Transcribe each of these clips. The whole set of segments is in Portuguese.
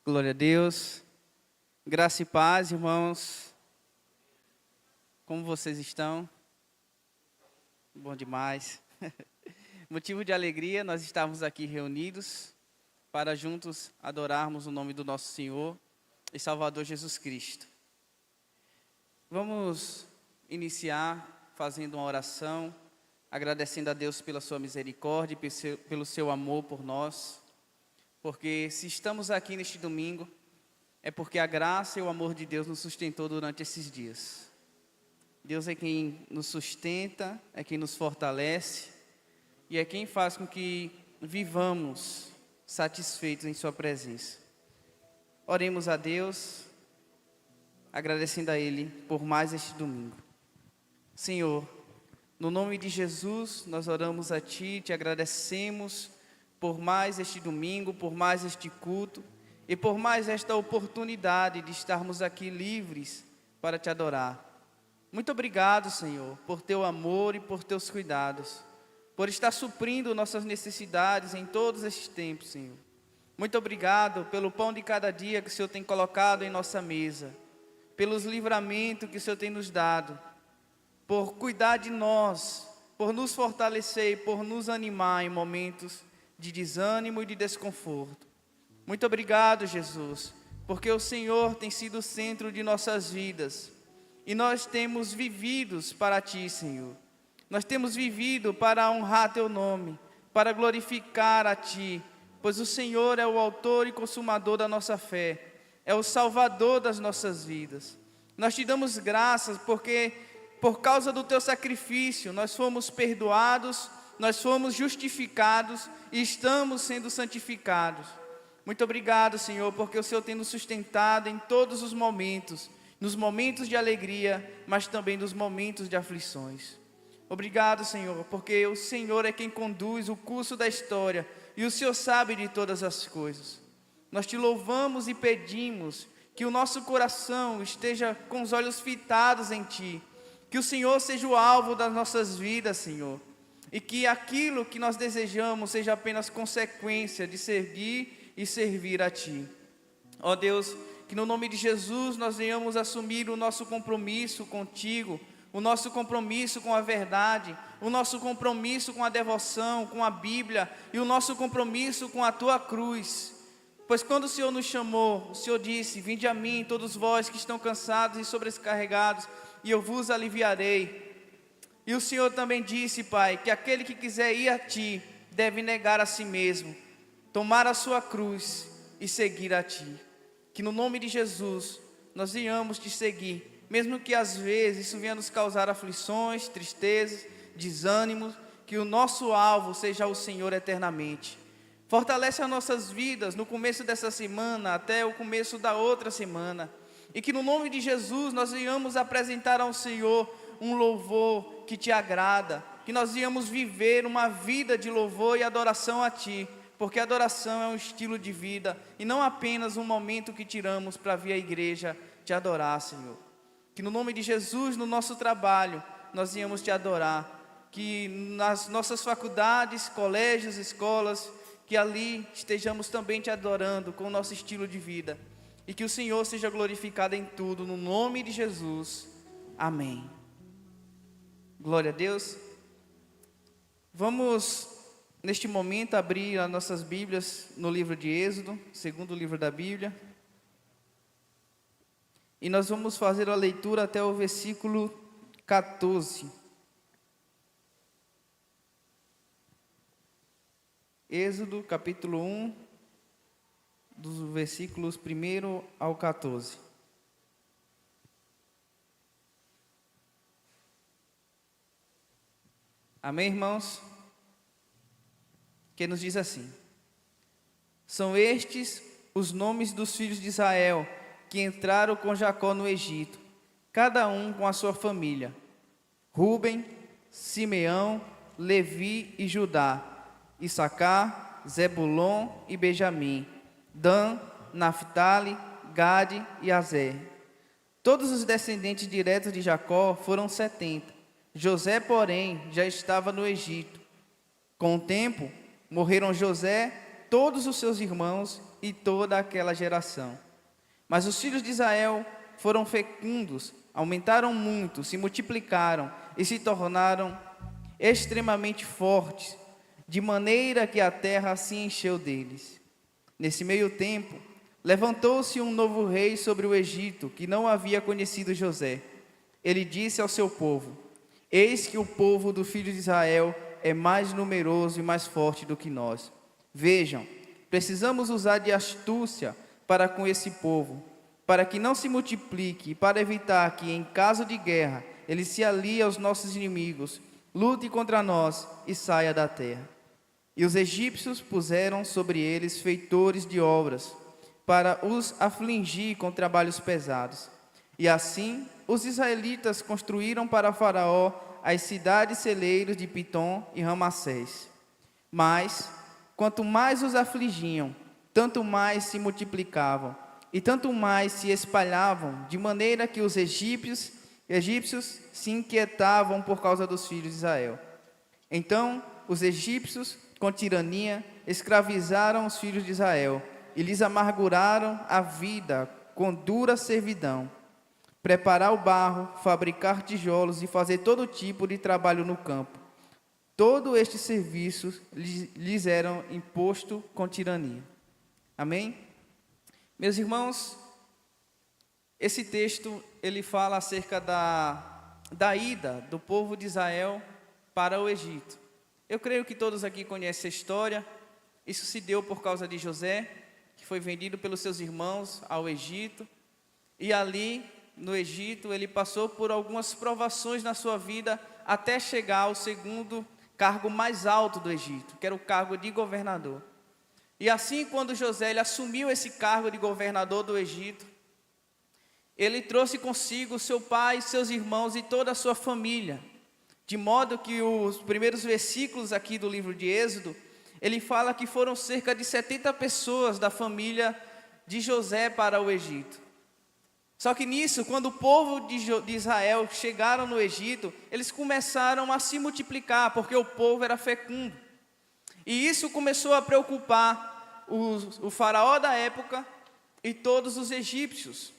Glória a Deus. Graça e paz, irmãos. Como vocês estão? Bom demais. Motivo de alegria, nós estamos aqui reunidos para juntos adorarmos o nome do nosso Senhor e Salvador Jesus Cristo. Vamos iniciar fazendo uma oração, agradecendo a Deus pela sua misericórdia e pelo seu amor por nós. Porque se estamos aqui neste domingo, é porque a graça e o amor de Deus nos sustentou durante esses dias. Deus é quem nos sustenta, é quem nos fortalece e é quem faz com que vivamos satisfeitos em sua presença. Oremos a Deus, agradecendo a Ele por mais este domingo. Senhor, no nome de Jesus, nós oramos a Ti, Te agradecemos por mais este domingo, por mais este culto e por mais esta oportunidade de estarmos aqui livres para Te adorar. Muito obrigado, Senhor, por Teu amor e por Teus cuidados, por estar suprindo nossas necessidades em todos estes tempos, Senhor. Muito obrigado pelo pão de cada dia que o Senhor tem colocado em nossa mesa, pelos livramentos que o Senhor tem nos dado, por cuidar de nós, por nos fortalecer e por nos animar em momentos de desânimo e de desconforto. Muito obrigado, Jesus, porque o Senhor tem sido o centro de nossas vidas e nós temos vivido para Ti, Senhor. Nós temos vivido para honrar Teu nome, para glorificar a Ti, pois o Senhor é o autor e consumador da nossa fé, é o Salvador das nossas vidas. Nós Te damos graças porque por causa do Teu sacrifício nós fomos perdoados, nós fomos justificados e estamos sendo santificados. Muito obrigado, Senhor, porque o Senhor tem nos sustentado em todos os momentos, nos momentos de alegria, mas também nos momentos de aflições. Obrigado, Senhor, porque o Senhor é quem conduz o curso da história e o Senhor sabe de todas as coisas. Nós Te louvamos e pedimos que o nosso coração esteja com os olhos fitados em Ti, que o Senhor seja o alvo das nossas vidas, Senhor, e que aquilo que nós desejamos seja apenas consequência de seguir e servir a Ti. Ó Deus, que no nome de Jesus nós venhamos assumir o nosso compromisso contigo, o nosso compromisso com a verdade, o nosso compromisso com a devoção, com a Bíblia e o nosso compromisso com a Tua cruz. Pois quando o Senhor nos chamou, o Senhor disse: vinde a mim todos vós que estão cansados e sobrecarregados, e eu vos aliviarei. E o Senhor também disse, Pai, que aquele que quiser ir a Ti, deve negar a si mesmo, tomar a sua cruz e seguir a Ti. Que no nome de Jesus, nós venhamos Te seguir, mesmo que às vezes isso venha nos causar aflições, tristezas, desânimos, que o nosso alvo seja o Senhor eternamente. Fortalece as nossas vidas no começo dessa semana até o começo da outra semana. E que no nome de Jesus nós venhamos apresentar ao Senhor um louvor que Te agrada, que nós venhamos viver uma vida de louvor e adoração a Ti, porque a adoração é um estilo de vida e não apenas um momento que tiramos para vir à igreja Te adorar, Senhor. Que no nome de Jesus, no nosso trabalho, nós venhamos Te adorar, que nas nossas faculdades, colégios, escolas, que ali estejamos também Te adorando com o nosso estilo de vida, e que o Senhor seja glorificado em tudo, no nome de Jesus, amém. Glória a Deus. Vamos, neste momento, abrir as nossas Bíblias no livro de Êxodo, segundo livro da Bíblia. E nós vamos fazer a leitura até o versículo 14. Êxodo, capítulo 1, dos versículos 1 ao 14. Amém, irmãos? Que nos diz assim: são estes os nomes dos filhos de Israel que entraram com Jacó no Egito, cada um com a sua família: Ruben, Simeão, Levi e Judá, Issacar, Zebulon e Benjamim, Dan, Naphtali, Gade e Azer. Todos os descendentes diretos de Jacó foram 70. José, porém, já estava no Egito. Com o tempo, morreram José, todos os seus irmãos e toda aquela geração. Mas os filhos de Israel foram fecundos, aumentaram muito, se multiplicaram e se tornaram extremamente fortes, de maneira que a terra se encheu deles. Nesse meio tempo, levantou-se um novo rei sobre o Egito, que não havia conhecido José. Ele disse ao seu povo: eis que o povo do filho de Israel é mais numeroso e mais forte do que nós. Vejam, precisamos usar de astúcia para com esse povo, para que não se multiplique e para evitar que, em caso de guerra, ele se alie aos nossos inimigos, lute contra nós e saia da terra. E os egípcios puseram sobre eles feitores de obras, para os afligir com trabalhos pesados. E assim, os israelitas construíram para Faraó as cidades celeiros de Pitom e Ramassés. Mas, quanto mais os afligiam, tanto mais se multiplicavam, e tanto mais se espalhavam, de maneira que os egípcios se inquietavam por causa dos filhos de Israel. Então, os egípcios, com tirania, escravizaram os filhos de Israel, e lhes amarguraram a vida com dura servidão. Preparar o barro, fabricar tijolos e fazer todo tipo de trabalho no campo. Todo este serviço lhes eram imposto com tirania. Amém? Meus irmãos, esse texto, ele fala acerca da ida do povo de Israel para o Egito. Eu creio que todos aqui conhecem a história. Isso se deu por causa de José, que foi vendido pelos seus irmãos ao Egito. E ali, no Egito, ele passou por algumas provações na sua vida, até chegar ao segundo cargo mais alto do Egito, que era o cargo de governador. E assim, quando José ele assumiu esse cargo de governador do Egito, ele trouxe consigo seu pai, seus irmãos e toda a sua família, de modo que os primeiros versículos aqui do livro de Êxodo, ele fala que foram cerca de 70 pessoas da família de José para o Egito. Só que nisso, quando o povo de Israel chegaram no Egito, eles começaram a se multiplicar, porque o povo era fecundo. E isso começou a preocupar o faraó da época e todos os egípcios.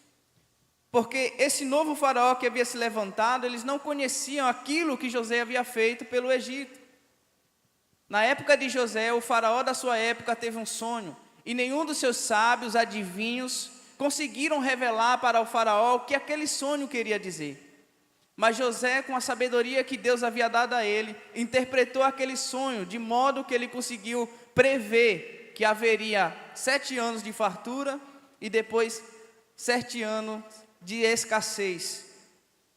Porque esse novo faraó que havia se levantado, eles não conheciam aquilo que José havia feito pelo Egito. Na época de José, o faraó da sua época teve um sonho, e nenhum dos seus sábios, adivinhos, conseguiram revelar para o faraó o que aquele sonho queria dizer. Mas José, com a sabedoria que Deus havia dado a ele, interpretou aquele sonho de modo que ele conseguiu prever que haveria 7 anos de fartura e depois 7 anos de escassez.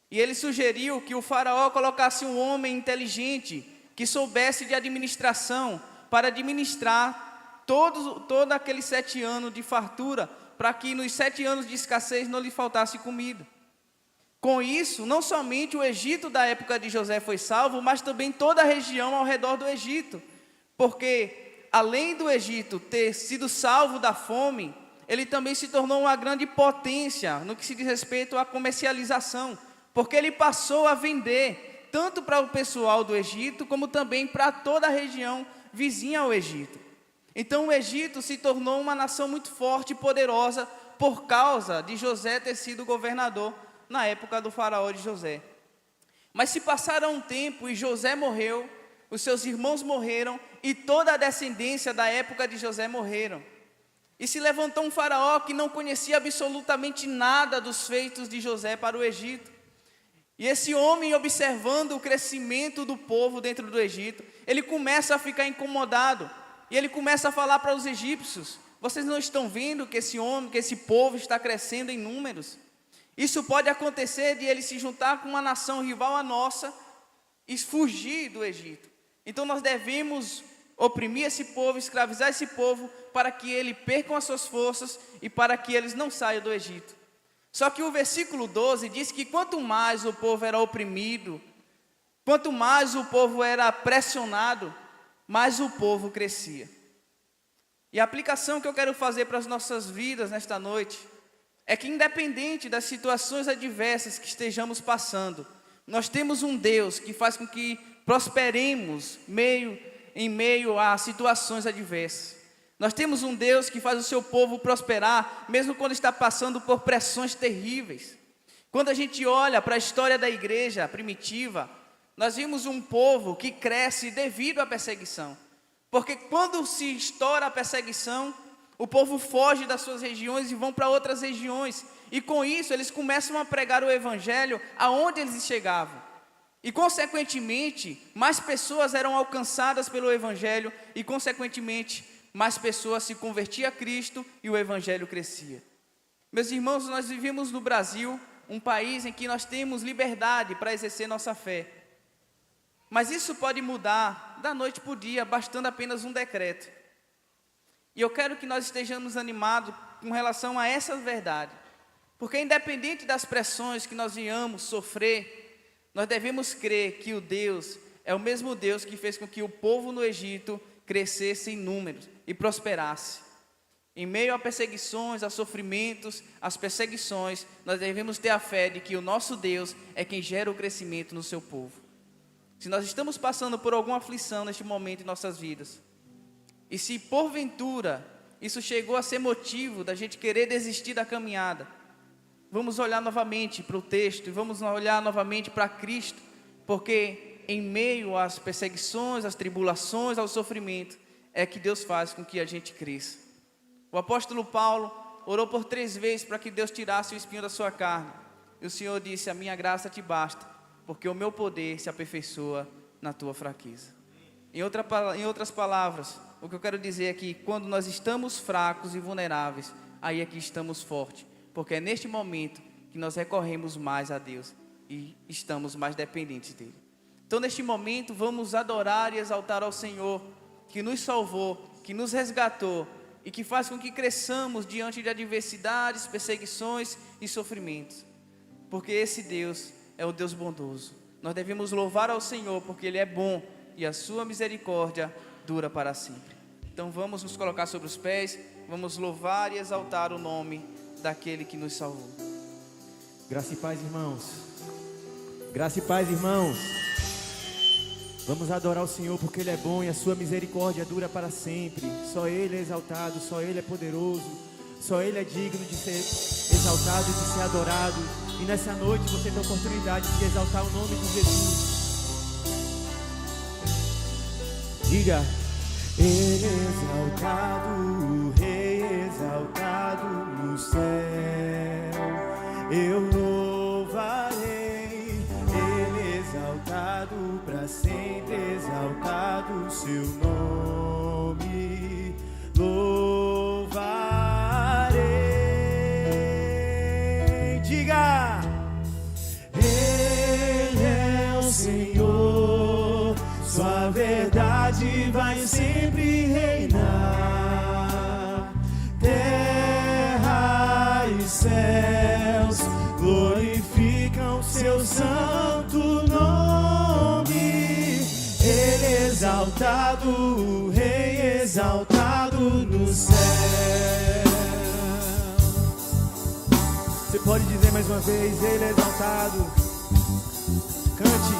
E ele sugeriu que o faraó colocasse um homem inteligente, que soubesse de administração, para administrar todo aqueles 7 anos de fartura, para que nos 7 anos de escassez não lhe faltasse comida. Com isso, não somente o Egito da época de José foi salvo, mas também toda a região ao redor do Egito. Porque, além do Egito ter sido salvo da fome, ele também se tornou uma grande potência no que se diz respeito à comercialização. Porque ele passou a vender, tanto para o pessoal do Egito, como também para toda a região vizinha ao Egito. Então o Egito se tornou uma nação muito forte e poderosa por causa de José ter sido governador na época do faraó de José. Mas se passaram um tempo e José morreu, os seus irmãos morreram e toda a descendência da época de José morreram. E se levantou um faraó que não conhecia absolutamente nada dos feitos de José para o Egito. E esse homem, observando o crescimento do povo dentro do Egito, ele começa a ficar incomodado. E ele começa a falar para os egípcios: vocês não estão vendo que esse povo está crescendo em números? Isso pode acontecer de ele se juntar com uma nação rival à nossa e fugir do Egito. Então nós devemos oprimir esse povo, escravizar esse povo, para que ele percam as suas forças e para que eles não saiam do Egito. Só que o versículo 12 diz que quanto mais o povo era oprimido, quanto mais o povo era pressionado, mais o povo crescia. E a aplicação que eu quero fazer para as nossas vidas nesta noite é que, independente das situações adversas que estejamos passando, nós temos um Deus que faz com que prosperemos em meio a situações adversas. Nós temos um Deus que faz o seu povo prosperar, mesmo quando está passando por pressões terríveis. Quando a gente olha para a história da igreja primitiva, nós vimos um povo que cresce devido à perseguição. Porque quando se estoura a perseguição, o povo foge das suas regiões e vão para outras regiões. E com isso eles começam a pregar o evangelho aonde eles chegavam. E consequentemente, mais pessoas eram alcançadas pelo evangelho e consequentemente, mais pessoas se convertiam a Cristo e o evangelho crescia. Meus irmãos, nós vivemos no Brasil, um país em que nós temos liberdade para exercer nossa fé. Mas isso pode mudar da noite para o dia, bastando apenas um decreto. E eu quero que nós estejamos animados com relação a essa verdade. Porque independente das pressões que nós venhamos sofrer, nós devemos crer que o Deus é o mesmo Deus que fez com que o povo no Egito crescesse em números e prosperasse. Em meio a perseguições, a sofrimentos, às perseguições, nós devemos ter a fé de que o nosso Deus é quem gera o crescimento no seu povo. Se nós estamos passando por alguma aflição neste momento em nossas vidas, e se porventura isso chegou a ser motivo da gente querer desistir da caminhada, vamos olhar novamente para o texto e vamos olhar novamente para Cristo, porque em meio às perseguições, às tribulações, ao sofrimento, é que Deus faz com que a gente cresça. O apóstolo Paulo orou por 3 vezes para que Deus tirasse o espinho da sua carne. E o Senhor disse: a minha graça te basta, porque o meu poder se aperfeiçoa na tua fraqueza. Em outras palavras, o que eu quero dizer é que quando nós estamos fracos e vulneráveis, aí é que estamos fortes, porque é neste momento que nós recorremos mais a Deus e estamos mais dependentes dEle. Então, neste momento, vamos adorar e exaltar ao Senhor, que nos salvou, que nos resgatou e que faz com que cresçamos diante de adversidades, perseguições e sofrimentos. Porque esse Deus é o Deus bondoso. Nós devemos louvar ao Senhor porque Ele é bom e a sua misericórdia dura para sempre. Então vamos nos colocar sobre os pés, vamos louvar e exaltar o nome daquele que nos salvou. Graça e paz, irmãos. Graça e paz, irmãos. Vamos adorar o Senhor porque Ele é bom e a sua misericórdia dura para sempre. Só Ele é exaltado, só Ele é poderoso, só Ele é digno de ser exaltado e de ser adorado. E nessa noite você tem a oportunidade de exaltar o nome de Jesus. Diga: Ele é exaltado, o Rei exaltado no céu. Eu louvarei, Ele exaltado para sempre, exaltado o seu nome. Louvarei. Diga: Ele é o Senhor, sua verdade vai sempre reinar. Terra e céus glorificam seu santo nome. Ele é exaltado, o Rei exaltado no céu. Você pode dizer mais uma vez: Ele é exaltado. Cante.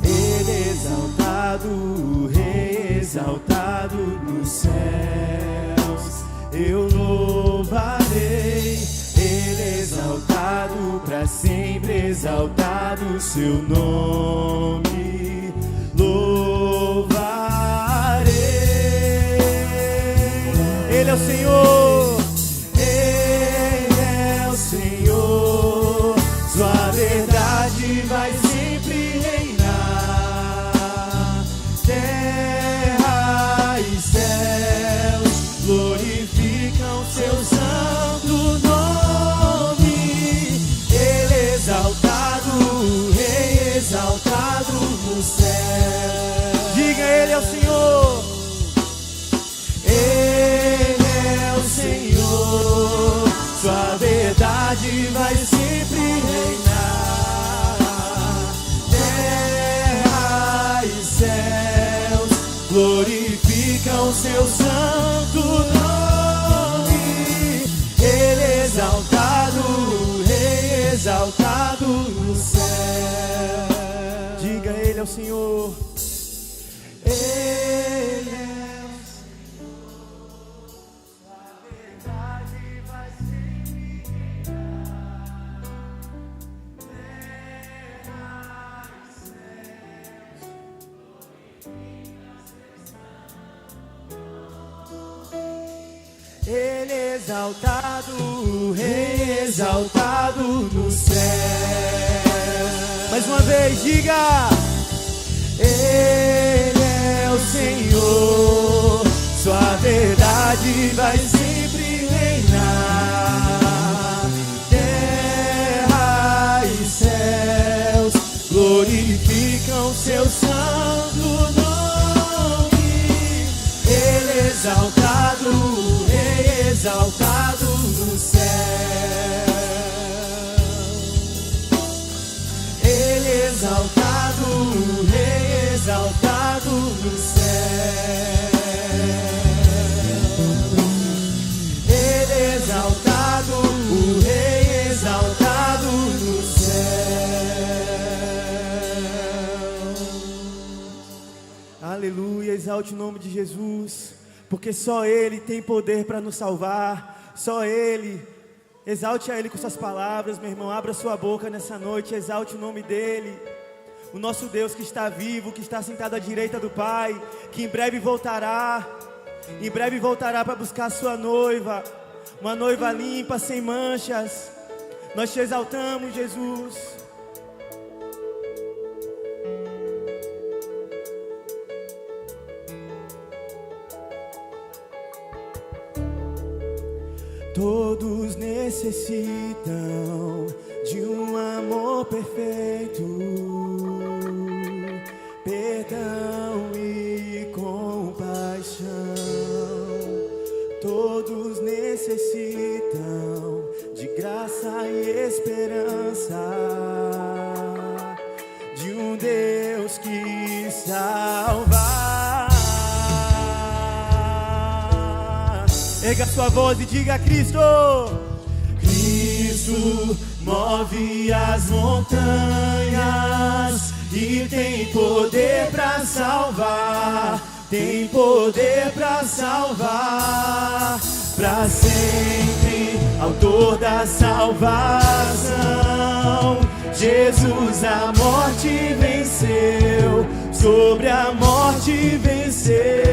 Ele é exaltado, o Rei exaltado nos céus. Eu louvarei, Ele é exaltado para sempre, exaltado o seu nome. Louvarei. Ele é o Senhor, Ele é o Senhor. Sua verdade vai sempre reinar. Terra e céus glorificam seu santo nome. Ele é exaltado, o Rei exaltado no céu. Diga: Ele é o Senhor, Ele é o Senhor. Sua verdade vai sempre reinar. Terra e céus glorificam seu santo nome. Ele é exaltado, o Rei exaltado no céu. Diga: Ele é o Senhor, Ele é o Senhor. Ele é exaltado, o Rei exaltado no céu. Mais uma vez, diga: Ele é o Senhor, sua verdade vai sempre reinar. Terra e céus glorificam seu santo nome. Ele é exaltado, o Rei exaltado no céu. Ele é exaltado, o Rei exaltado no céu. Ele é exaltado, o Rei exaltado no céu. Aleluia, exalte o nome de Jesus, porque só Ele tem poder para nos salvar, só Ele. Exalte a Ele com suas palavras, meu irmão. Abra sua boca nessa noite, exalte o nome dEle. O nosso Deus que está vivo, que está sentado à direita do Pai, que em breve voltará para buscar a sua noiva, uma noiva limpa, sem manchas. Nós te exaltamos, Jesus. Todos necessitam de um amor perfeito, perdão e compaixão. Todos necessitam de graça e esperança, de um Deus que salva. Erga sua voz e diga: Cristo. Cristo move as montanhas e tem poder para salvar, tem poder para salvar, para sempre, autor da salvação. Jesus a morte venceu, sobre a morte venceu.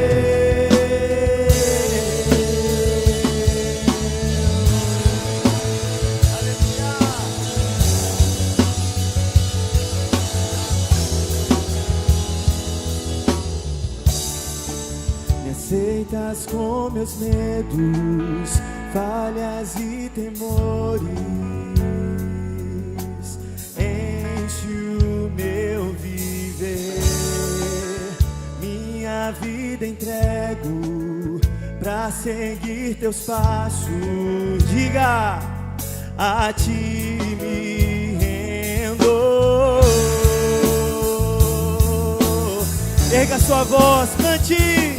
Aceitas com meus medos, falhas e temores. Enche o meu viver, minha vida entrego pra seguir teus passos. Diga: a ti me rendo. Erga sua voz, cante.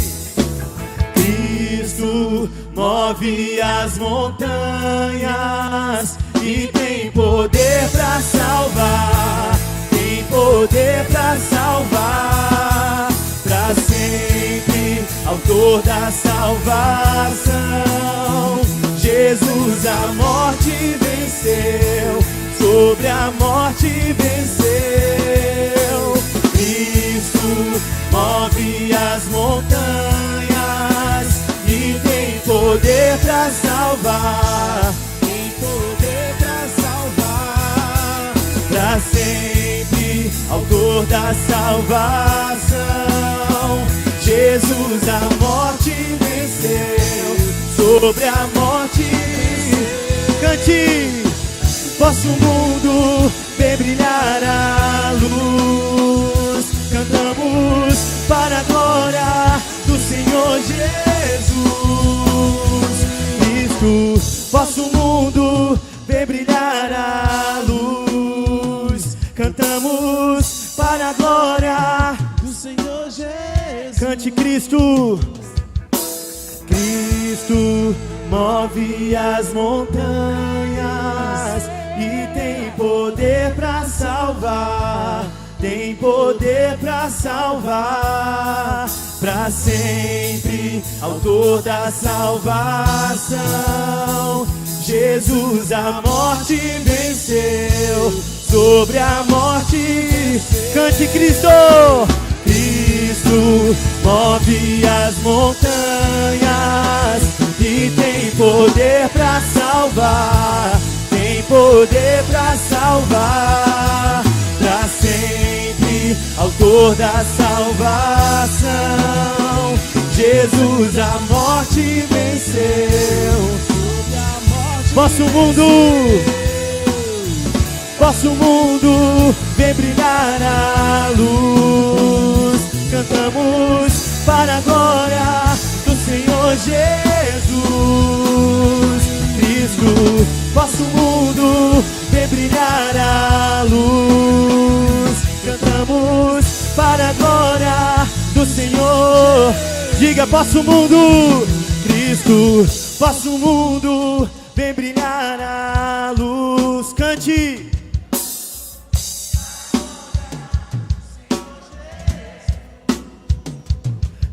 Cristo move as montanhas e tem poder para salvar, tem poder para salvar, para sempre, autor da salvação. Jesus a morte venceu, sobre a morte venceu. Cristo move as montanhas e tem poder pra salvar, tem poder pra salvar, pra sempre, autor da salvação. Jesus a morte venceu, sobre a morte. Cante! Vosso mundo vem brilhar a luz, cantamos para a glória do Senhor Jesus. Cristo, vosso mundo vem brilhar a luz, cantamos para a glória do Senhor Jesus. Cante, Cristo. Cristo move as montanhas e tem poder pra salvar, tem poder pra salvar, pra sempre, autor da salvação. Jesus a morte venceu, sobre a morte. Cante, Cristo. Cristo move as montanhas e tem poder pra salvar, tem poder pra salvar, pra sempre, autor da salvação. Jesus a morte venceu. Vosso mundo vem brilhar a luz. Cantamos para a glória do Senhor Jesus Cristo. Vosso mundo vem brilhar a luz. Cantamos para a glória do Senhor. Diga, vosso mundo, Cristo. Vosso mundo vem brilhar a luz. Cante.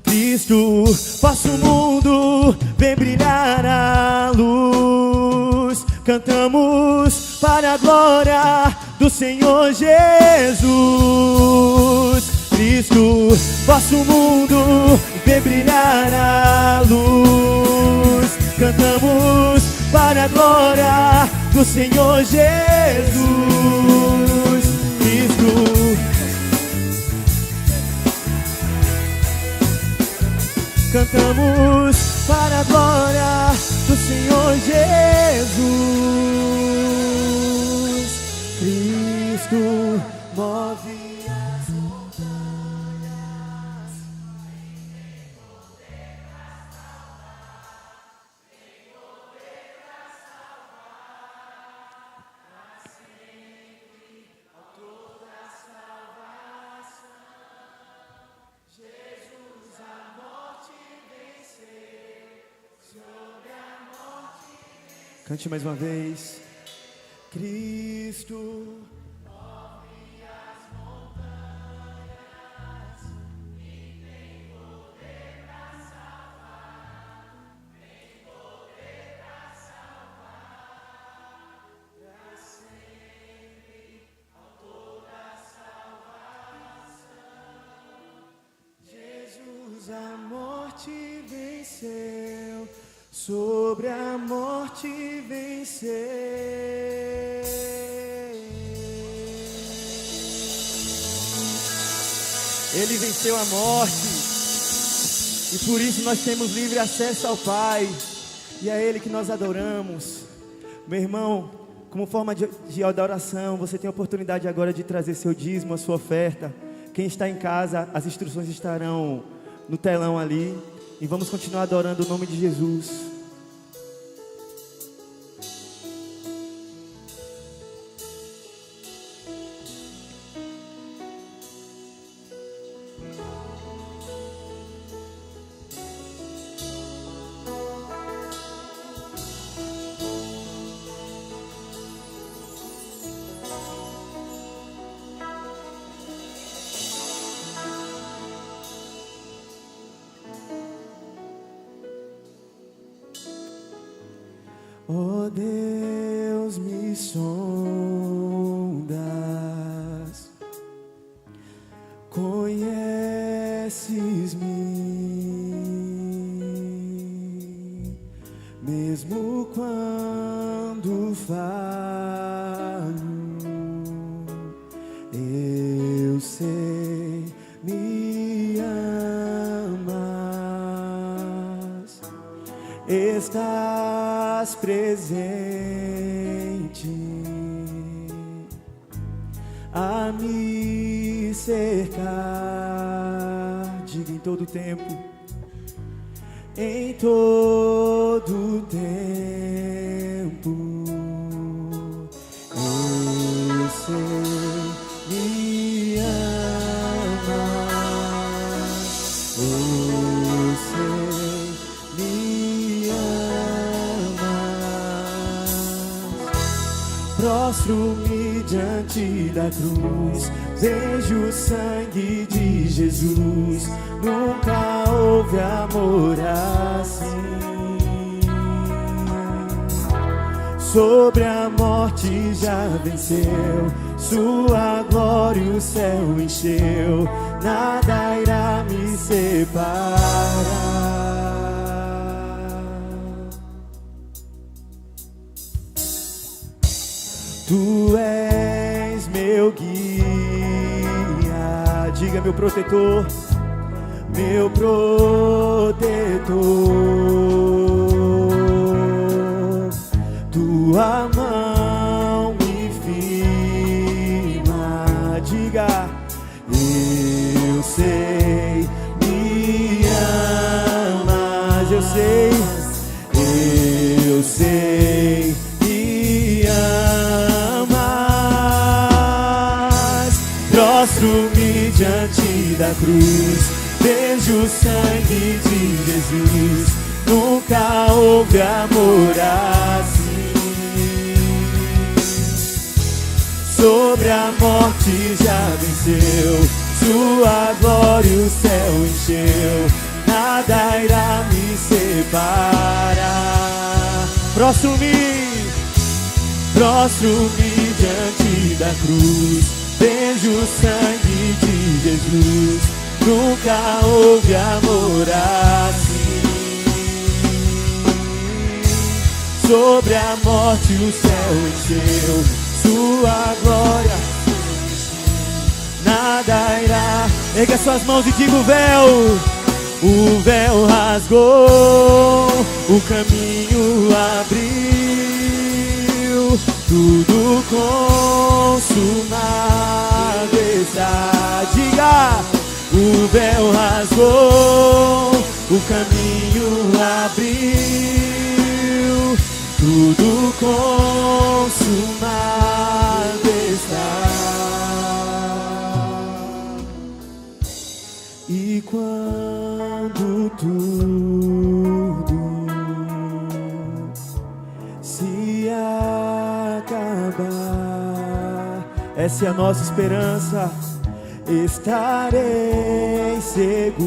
Cristo, vosso mundo vem brilhar a luz. Cantamos para a glória do Senhor Jesus Cristo. Vosso mundo vem brilhar a luz. Cantamos para a glória do Senhor Jesus Cristo. Cantamos para a glória do Senhor Jesus Cristo. Move as montanhas, tem poder pra salvar, tem poder pra salvar, pra sempre, autor da salvação. Jesus a morte venceu, sobre a morte venceu. Cante mais uma vez. Cristo move as montanhas e tem poder pra salvar, tem poder pra salvar, pra sempre, autor da salvação. Jesus a morte venceu, sobre a morte venceu. Ele venceu a morte e por isso nós temos livre acesso ao Pai, e é Ele que nós adoramos. Meu irmão, como forma de adoração, você tem a oportunidade agora de trazer seu dízimo, a sua oferta. Quem está em casa, as instruções estarão no telão ali, e vamos continuar adorando o nome de Jesus. Oh Deus, me sondas, conheces-me, mesmo quando falho, eu sei, me amas, estás presente a me cercar. Diga, em todo tempo, em todo tempo, eu sei, me amas, eu sei, me amas. Prostro-me diante da cruz, vejo o sangue de Jesus. Nunca houve amor assim. Sobre a morte já venceu, sua glória o céu encheu. Nada irá me separar. meu guia. Diga: meu protetor, meu protetor. Tua mão me firma. Diga: eu sei, me amas. Eu sei, me amas. Prostro-me diante da cruz, vejo o sangue de Jesus. Nunca houve amor assim. Sobre a morte já venceu, sua glória o céu encheu. Nada irá me separar. Prostro-me diante da cruz, vejo o sangue de Jesus. Nunca houve amor assim. Sobre a morte o céu encheu, sua glória nada irá. Erga suas mãos e diga: o véu rasgou, o caminho abriu, tudo consumado está. Diga: o véu rasgou, o caminho abriu, tudo consumado está. E quando tudo se acabar, essa é a nossa esperança, estarei seguro,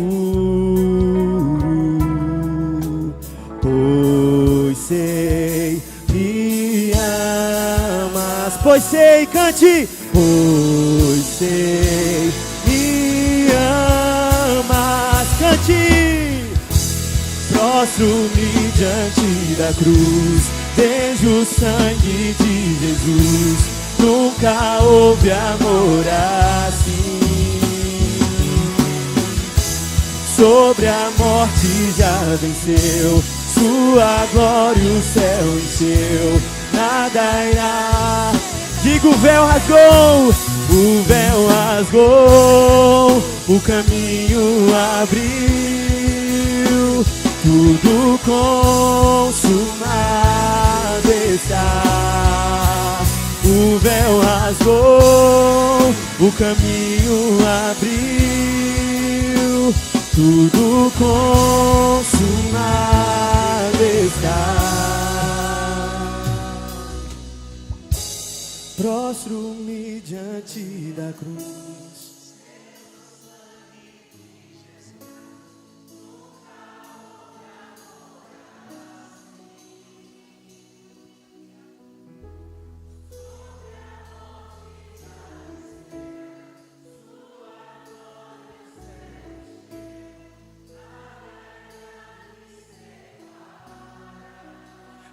pois sei, me amas. Pois sei, cante. Pois sei, me amas. Cante. Prostro-me diante da cruz, vejo o sangue de Jesus. Nunca houve amor assim. Sobre a morte já venceu, sua glória o céu encheu. Nada irá. Diga: o véu rasgou, o véu rasgou, o caminho abriu, tudo consumado está. O véu rasgou, o caminho abriu, tudo consumado está. Prostro-me diante da cruz.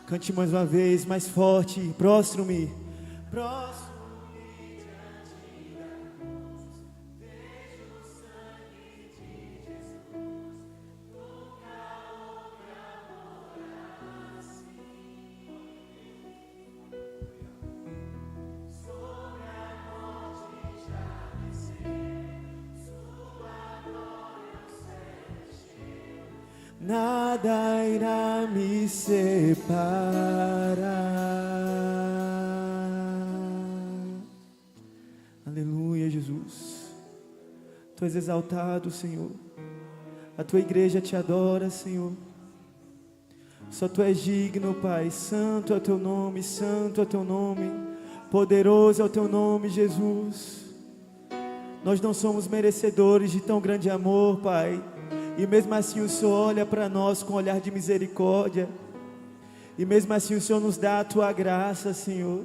Cante mais uma vez, mais forte. Prostro-me. Prostro-me diante da cruz, vejo o sangue de Jesus. Nunca houve amor assim. Sobre a morte já venceu, sua glória o céu encheu. Nada irá me separar. Aleluia, Jesus. Tu és exaltado, Senhor. A tua igreja te adora, Senhor. Só tu és digno, Pai. Santo é o teu nome, santo é o teu nome. Poderoso é o teu nome, Jesus. Nós não somos merecedores de tão grande amor, Pai. E mesmo assim o Senhor olha para nós com um olhar de misericórdia. E mesmo assim o Senhor nos dá a tua graça, Senhor.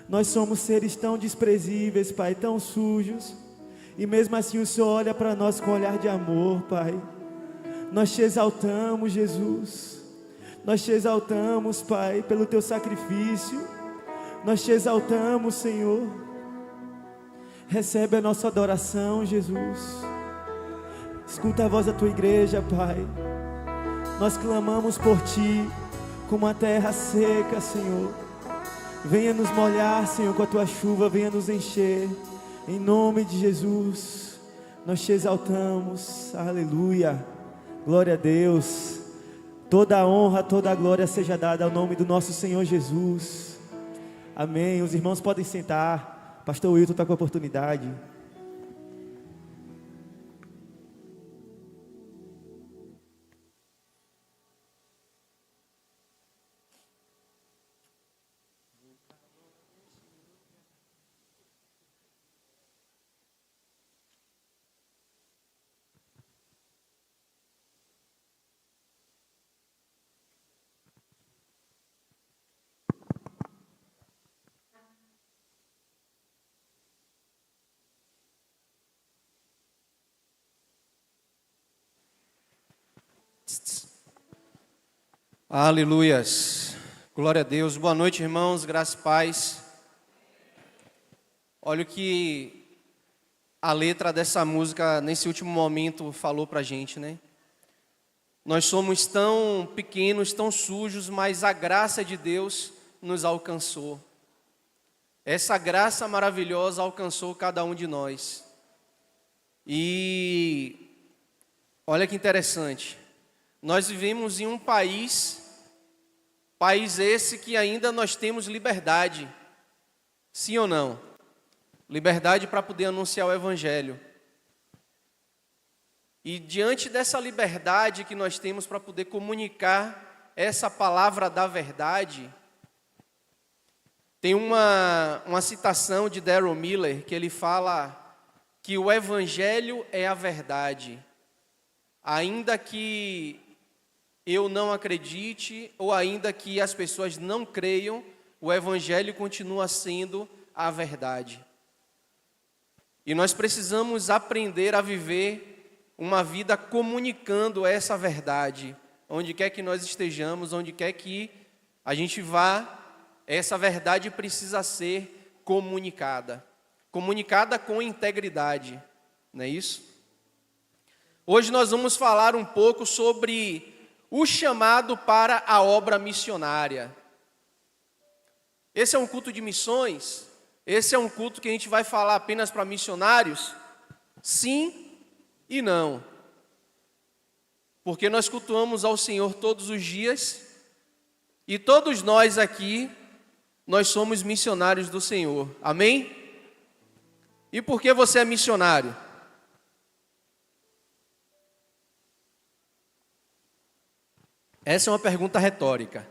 Nós somos seres tão desprezíveis, Pai, tão sujos. E mesmo assim o Senhor olha para nós com um olhar de amor, Pai. Nós te exaltamos, Jesus. Nós te exaltamos, Pai, pelo teu sacrifício. Nós te exaltamos, Senhor. Recebe a nossa adoração, Jesus. Escuta a voz da tua igreja, Pai. Nós clamamos por Ti, como a terra seca, Senhor. Venha nos molhar, Senhor, com a Tua chuva, venha nos encher. Em nome de Jesus, nós Te exaltamos. Aleluia. Glória a Deus. Toda a honra, toda a glória seja dada ao nome do nosso Senhor Jesus. Amém. Os irmãos podem sentar. Pastor Wilton está com a oportunidade. Aleluias, glória a Deus, boa noite irmãos, graça e paz. Olha o que a letra dessa música nesse último momento falou pra gente, né? Nós somos tão pequenos, tão sujos, mas a graça de Deus nos alcançou. Essa graça maravilhosa alcançou cada um de nós. E olha que interessante, nós vivemos em um país esse que ainda nós temos liberdade, sim ou não? Liberdade para poder anunciar o Evangelho. E diante dessa liberdade que nós temos para poder comunicar essa palavra da verdade, tem uma citação de Darrell Miller que ele fala que o Evangelho é a verdade. Ainda que eu não acredite, ou ainda que as pessoas não creiam, o Evangelho continua sendo a verdade. E nós precisamos aprender a viver uma vida comunicando essa verdade. Onde quer que nós estejamos, onde quer que a gente vá, essa verdade precisa ser comunicada. Comunicada com integridade, não é isso? Hoje nós vamos falar um pouco sobre o chamado para a obra missionária. Esse é um culto de missões? Esse é um culto que a gente vai falar apenas para missionários? Sim e não. Porque nós cultuamos ao Senhor todos os dias e todos nós aqui, nós somos missionários do Senhor. Amém? E por que você é missionário? Essa é uma pergunta retórica.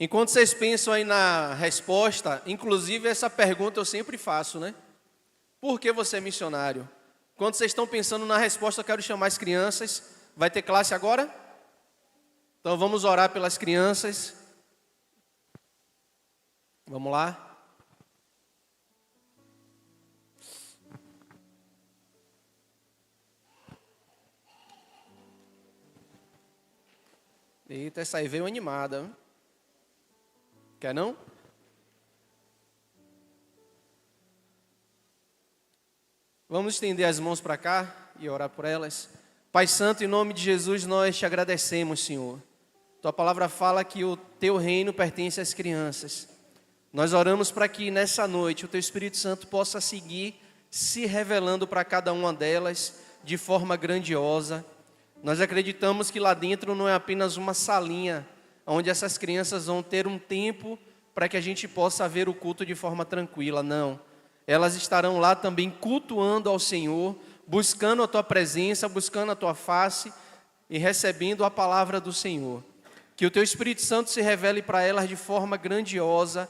Enquanto vocês pensam aí na resposta, inclusive essa pergunta eu sempre faço, né? Por que você é missionário? Quando vocês estão pensando na resposta, eu quero chamar as crianças. Vai ter classe agora? Então vamos orar pelas crianças. Vamos lá. Eita, essa aí veio animada. Hein? Quer não? Vamos estender as mãos para cá e orar por elas. Pai Santo, em nome de Jesus, nós te agradecemos, Senhor. Tua palavra fala que o teu reino pertence às crianças. Nós oramos para que nessa noite o teu Espírito Santo possa seguir se revelando para cada uma delas de forma grandiosa. Nós acreditamos que lá dentro não é apenas uma salinha, onde essas crianças vão ter um tempo para que a gente possa ver o culto de forma tranquila, não. Elas estarão lá também cultuando ao Senhor, buscando a Tua presença, buscando a Tua face e recebendo a palavra do Senhor. Que o Teu Espírito Santo se revele para elas de forma grandiosa,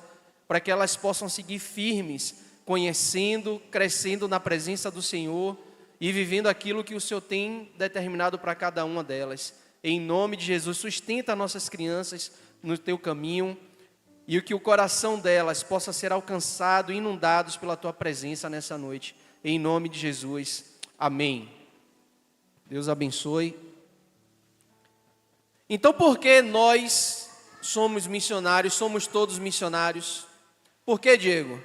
para que elas possam seguir firmes, conhecendo, crescendo na presença do Senhor e vivendo aquilo que o Senhor tem determinado para cada uma delas. Em nome de Jesus, sustenta nossas crianças no Teu caminho e que o coração delas possa ser alcançado, inundados pela Tua presença nessa noite. Em nome de Jesus. Amém. Deus abençoe. Então, por que nós somos missionários, somos todos missionários. Por quê, Diego?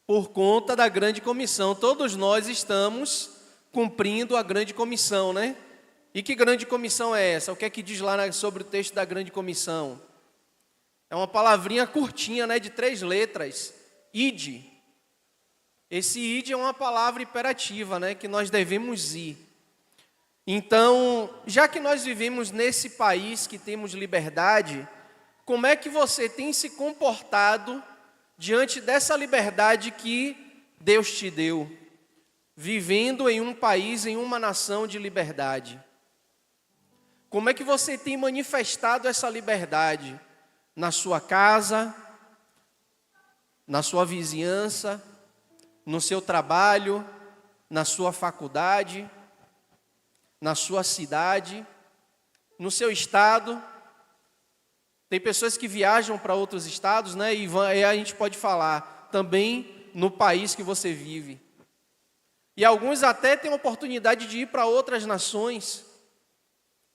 Por conta da grande comissão. Todos nós estamos cumprindo a grande comissão, né? E que grande comissão é essa? O que é que diz lá sobre o texto da grande comissão? É uma palavrinha curtinha, né, de 3 letras. Ide. Esse ide é uma palavra imperativa, né, que nós devemos ir. Então, já que nós vivemos nesse país que temos liberdade, como é que você tem se comportado diante dessa liberdade que Deus te deu, vivendo em um país, em uma nação de liberdade? Como é que você tem manifestado essa liberdade na sua casa, na sua vizinhança, no seu trabalho, na sua faculdade, na sua cidade, no seu estado? Tem pessoas que viajam para outros estados, né? E a gente pode falar também no país que você vive. E alguns até têm a oportunidade de ir para outras nações,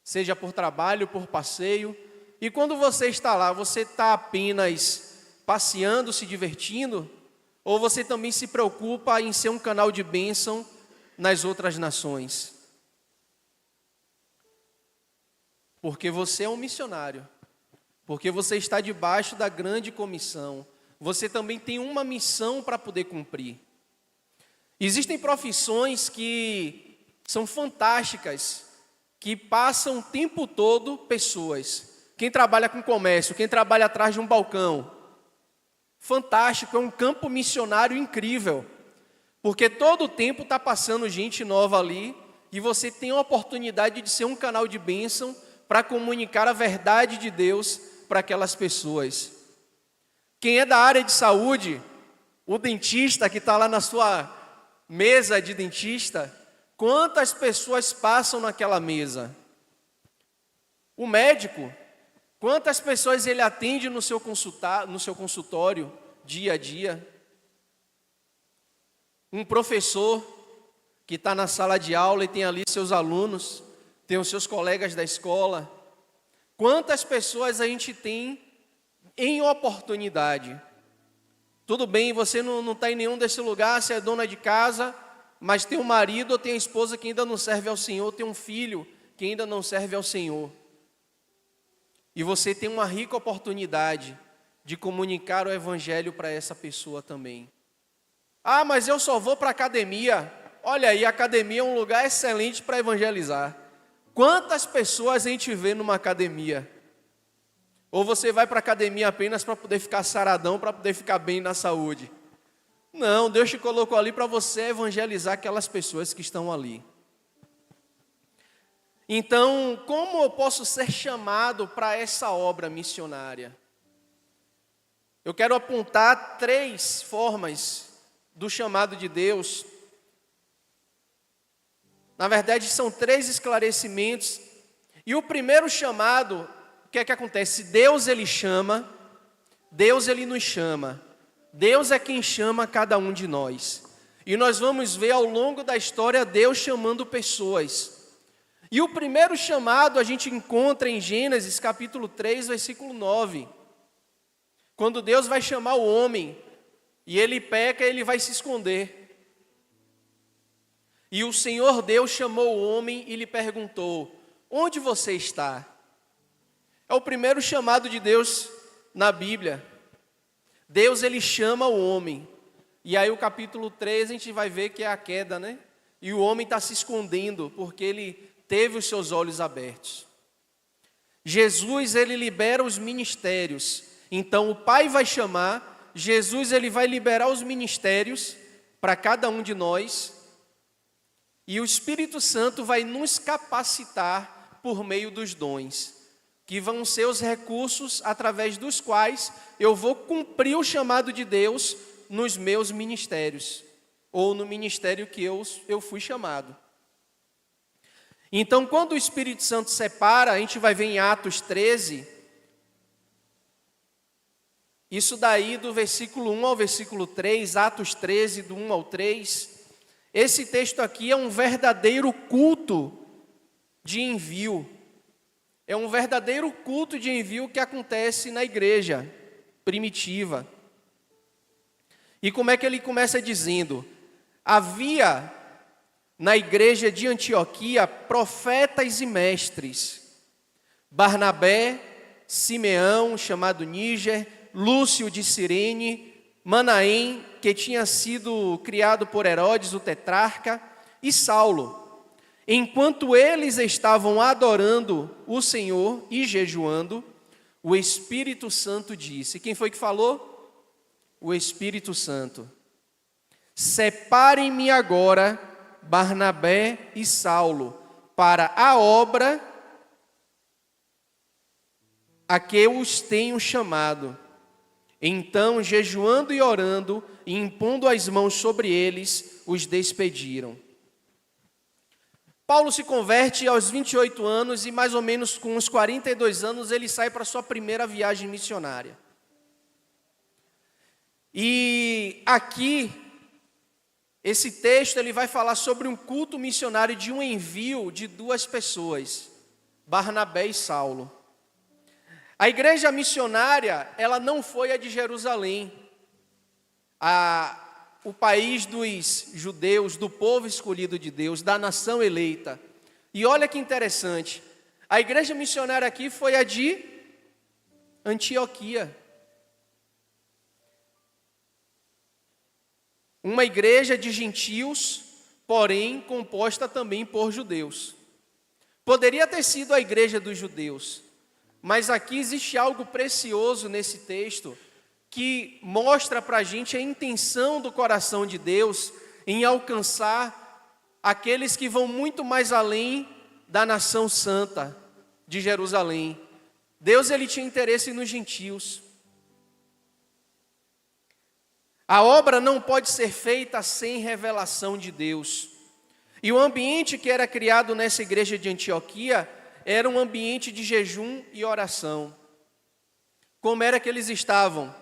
seja por trabalho, por passeio. E quando você está lá, você está apenas passeando, se divertindo? Ou você também se preocupa em ser um canal de bênção nas outras nações? Porque você é um missionário. Porque você está debaixo da grande comissão. Você também tem uma missão para poder cumprir. Existem profissões que são fantásticas, que passam o tempo todo pessoas. Quem trabalha com comércio, quem trabalha atrás de um balcão. Fantástico, é um campo missionário incrível. Porque todo o tempo está passando gente nova ali, e você tem a oportunidade de ser um canal de bênção para comunicar a verdade de Deus para aquelas pessoas. Quem é da área de saúde, o dentista que está lá na sua mesa de dentista, quantas pessoas passam naquela mesa? O médico, quantas pessoas ele atende no seu consultório, dia a dia? Um professor que está na sala de aula e tem ali seus alunos, tem os seus colegas da escola. Quantas pessoas a gente tem em oportunidade? Tudo bem, você não está em nenhum desse lugar, você é dona de casa, mas tem um marido ou tem a esposa que ainda não serve ao Senhor, tem um filho que ainda não serve ao Senhor. E você tem uma rica oportunidade de comunicar o Evangelho para essa pessoa também. Ah, mas eu só vou para a academia. Olha aí, a academia é um lugar excelente para evangelizar. Quantas pessoas a gente vê numa academia? Ou você vai para a academia apenas para poder ficar saradão, para poder ficar bem na saúde? Não, Deus te colocou ali para você evangelizar aquelas pessoas que estão ali. Então, como eu posso ser chamado para essa obra missionária? Eu quero apontar 3 formas do chamado de Deus. Na verdade, são 3 esclarecimentos. E o primeiro chamado, o que é que acontece? Deus ele chama, Deus ele nos chama. Deus é quem chama cada um de nós. E nós vamos ver ao longo da história Deus chamando pessoas. E o primeiro chamado a gente encontra em Gênesis capítulo 3, versículo 9. Quando Deus vai chamar o homem, e ele peca, ele vai se esconder. E o Senhor Deus chamou o homem e lhe perguntou: onde você está? É o primeiro chamado de Deus na Bíblia. Deus ele chama o homem. E aí o capítulo 3 a gente vai ver que é a queda, né? E o homem está se escondendo porque ele teve os seus olhos abertos. Jesus ele libera os ministérios. Então o Pai vai chamar, Jesus ele vai liberar os ministérios para cada um de nós. E o Espírito Santo vai nos capacitar por meio dos dons, que vão ser os recursos através dos quais eu vou cumprir o chamado de Deus nos meus ministérios, ou no ministério que eu fui chamado. Então, quando o Espírito Santo separa, a gente vai ver em Atos 13, isso daí do versículo 1 ao versículo 3, Atos 13, do 1 ao 3, esse texto aqui é um verdadeiro culto de envio. É um verdadeiro culto de envio que acontece na igreja primitiva. E como é que ele começa dizendo? Havia na igreja de Antioquia profetas e mestres. Barnabé, Simeão, chamado Níger, Lúcio de Cirene, Manaém, que tinha sido criado por Herodes, o tetrarca, e Saulo. Enquanto eles estavam adorando o Senhor e jejuando, o Espírito Santo disse. Quem foi que falou? O Espírito Santo. Separem-me agora Barnabé e Saulo para a obra a que eu os tenho chamado. Então, jejuando e orando, e impondo as mãos sobre eles, os despediram. Paulo se converte aos 28 anos e mais ou menos com uns 42 anos ele sai para a sua primeira viagem missionária. E aqui, esse texto ele vai falar sobre um culto missionário de um envio de duas pessoas, Barnabé e Saulo. A igreja missionária, ela não foi a de Jerusalém, o país dos judeus, do povo escolhido de Deus, da nação eleita. E olha que interessante, a igreja missionária aqui foi a de Antioquia. Uma igreja de gentios, porém composta também por judeus. Poderia ter sido a igreja dos judeus, mas aqui existe algo precioso nesse texto que mostra para a gente a intenção do coração de Deus em alcançar aqueles que vão muito mais além da nação santa de Jerusalém. Deus ele tinha interesse nos gentios. A obra não pode ser feita sem revelação de Deus. E o ambiente que era criado nessa igreja de Antioquia era um ambiente de jejum e oração. Como era que eles estavam?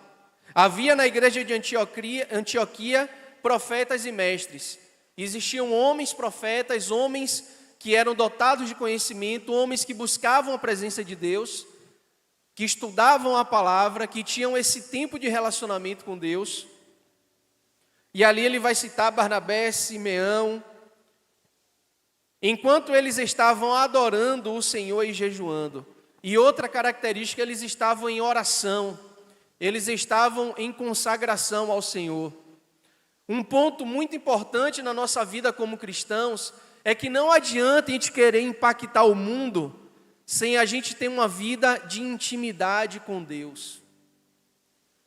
Havia na igreja de Antioquia profetas e mestres. Existiam homens profetas, homens que eram dotados de conhecimento, homens que buscavam a presença de Deus, que estudavam a palavra, que tinham esse tempo de relacionamento com Deus. E ali ele vai citar Barnabé, Simeão. Enquanto eles estavam adorando o Senhor e jejuando. E outra característica, eles estavam em oração. Eles estavam em consagração ao Senhor. Um ponto muito importante na nossa vida como cristãos é que não adianta a gente querer impactar o mundo sem a gente ter uma vida de intimidade com Deus.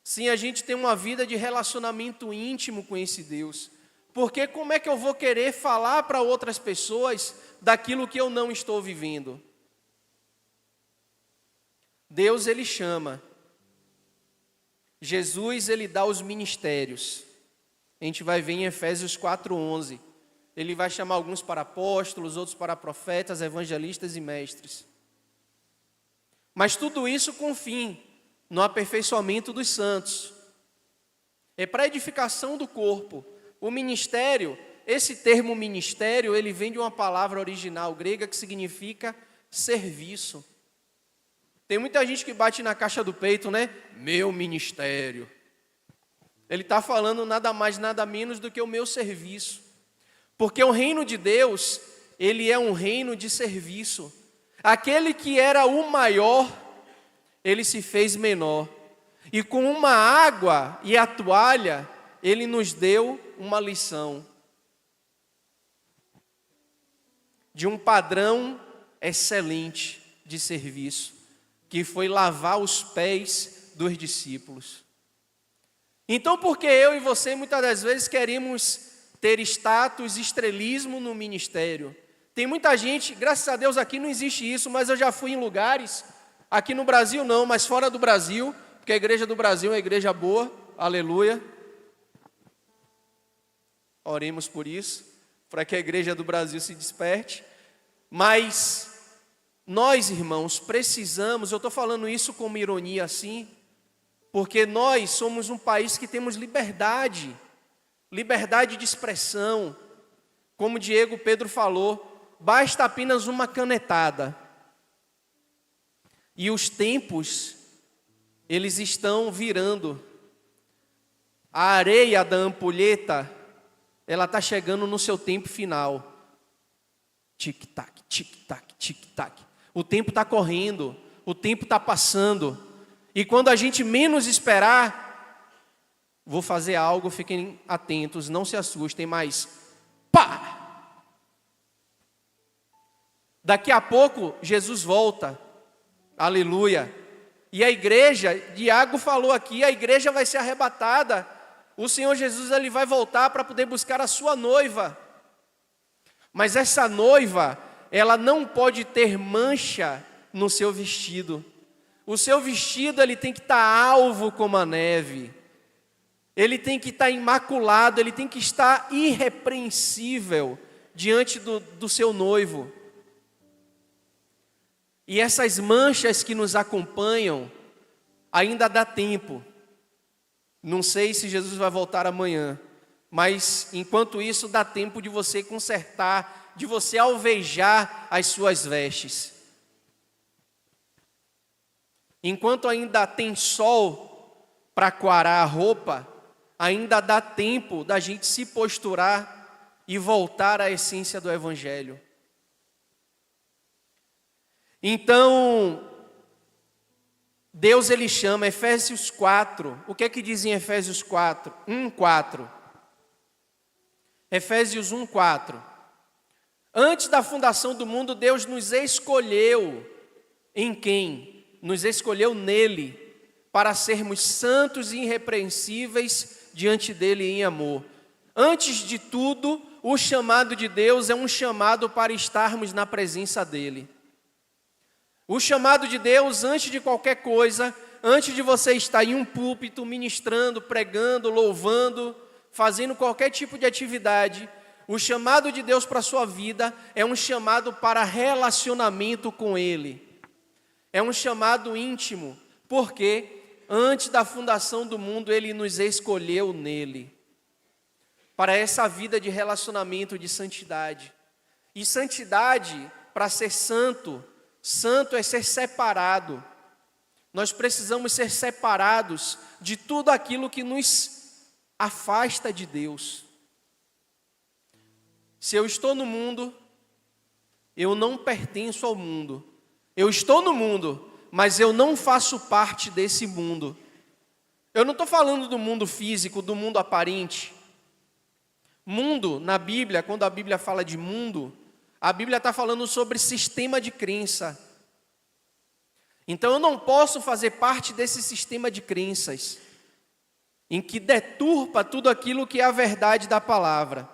Sem a gente ter uma vida de relacionamento íntimo com esse Deus. Porque como é que eu vou querer falar para outras pessoas daquilo que eu não estou vivendo? Deus, ele chama. Jesus, ele dá os ministérios. A gente vai ver em Efésios 4:11. Ele vai chamar alguns para apóstolos, outros para profetas, evangelistas e mestres. Mas tudo isso com fim no aperfeiçoamento dos santos. É para a edificação do corpo. O ministério, esse termo ministério, ele vem de uma palavra original grega que significa serviço. Tem muita gente que bate na caixa do peito, né? Meu ministério. Ele está falando nada mais, nada menos do que o meu serviço. Porque o reino de Deus, ele é um reino de serviço. Aquele que era o maior, ele se fez menor. E com uma água e a toalha, ele nos deu uma lição de um padrão excelente de serviço, que foi lavar os pés dos discípulos. Então, porque eu e você muitas das vezes queremos ter status, estrelismo no ministério? Tem muita gente, graças a Deus aqui não existe isso, mas eu já fui em lugares, aqui no Brasil não, mas fora do Brasil, porque a igreja do Brasil é uma igreja boa, aleluia. Oremos por isso, para que a igreja do Brasil se desperte. Mas nós, irmãos, precisamos, eu estou falando isso com uma ironia assim, porque nós somos um país que temos liberdade de expressão. Como Diego Pedro falou, basta apenas uma canetada. E os tempos, eles estão virando. A areia da ampulheta, ela está chegando no seu tempo final. Tic-tac, tic-tac, tic-tac. O tempo está correndo, o tempo está passando. E quando a gente menos esperar, vou fazer algo, fiquem atentos, não se assustem, mas pá! Daqui a pouco, Jesus volta. Aleluia. E a igreja, Tiago falou aqui, a igreja vai ser arrebatada. O Senhor Jesus, ele vai voltar para poder buscar a sua noiva. Mas essa noiva, ela não pode ter mancha no seu vestido. O seu vestido, ele tem que estar alvo como a neve. Ele tem que estar imaculado, ele tem que estar irrepreensível diante do seu noivo. E essas manchas que nos acompanham, ainda dá tempo. Não sei se Jesus vai voltar amanhã, mas enquanto isso dá tempo de você consertar, de você alvejar as suas vestes. Enquanto ainda tem sol para coarar a roupa, ainda dá tempo da gente se posturar e voltar à essência do Evangelho. Então, Deus ele chama, Efésios 4, o que é que diz em Efésios 4? 1:4. Efésios 1:4. Antes da fundação do mundo, Deus nos escolheu. Em quem? Nos escolheu nele, para sermos santos e irrepreensíveis diante dele em amor. Antes de tudo, o chamado de Deus é um chamado para estarmos na presença dele. O chamado de Deus, antes de qualquer coisa, antes de você estar em um púlpito, ministrando, pregando, louvando, fazendo qualquer tipo de atividade, o chamado de Deus para a sua vida é um chamado para relacionamento com Ele. É um chamado íntimo, porque antes da fundação do mundo, Ele nos escolheu nele, para essa vida de relacionamento, de santidade. E santidade, para ser santo, santo é ser separado. Nós precisamos ser separados de tudo aquilo que nos afasta de Deus. Se eu estou no mundo, eu não pertenço ao mundo. Eu estou no mundo, mas eu não faço parte desse mundo. Eu não estou falando do mundo físico, do mundo aparente. Mundo, na Bíblia, quando a Bíblia fala de mundo, a Bíblia está falando sobre sistema de crença. Então eu não posso fazer parte desse sistema de crenças, em que deturpa tudo aquilo que é a verdade da palavra.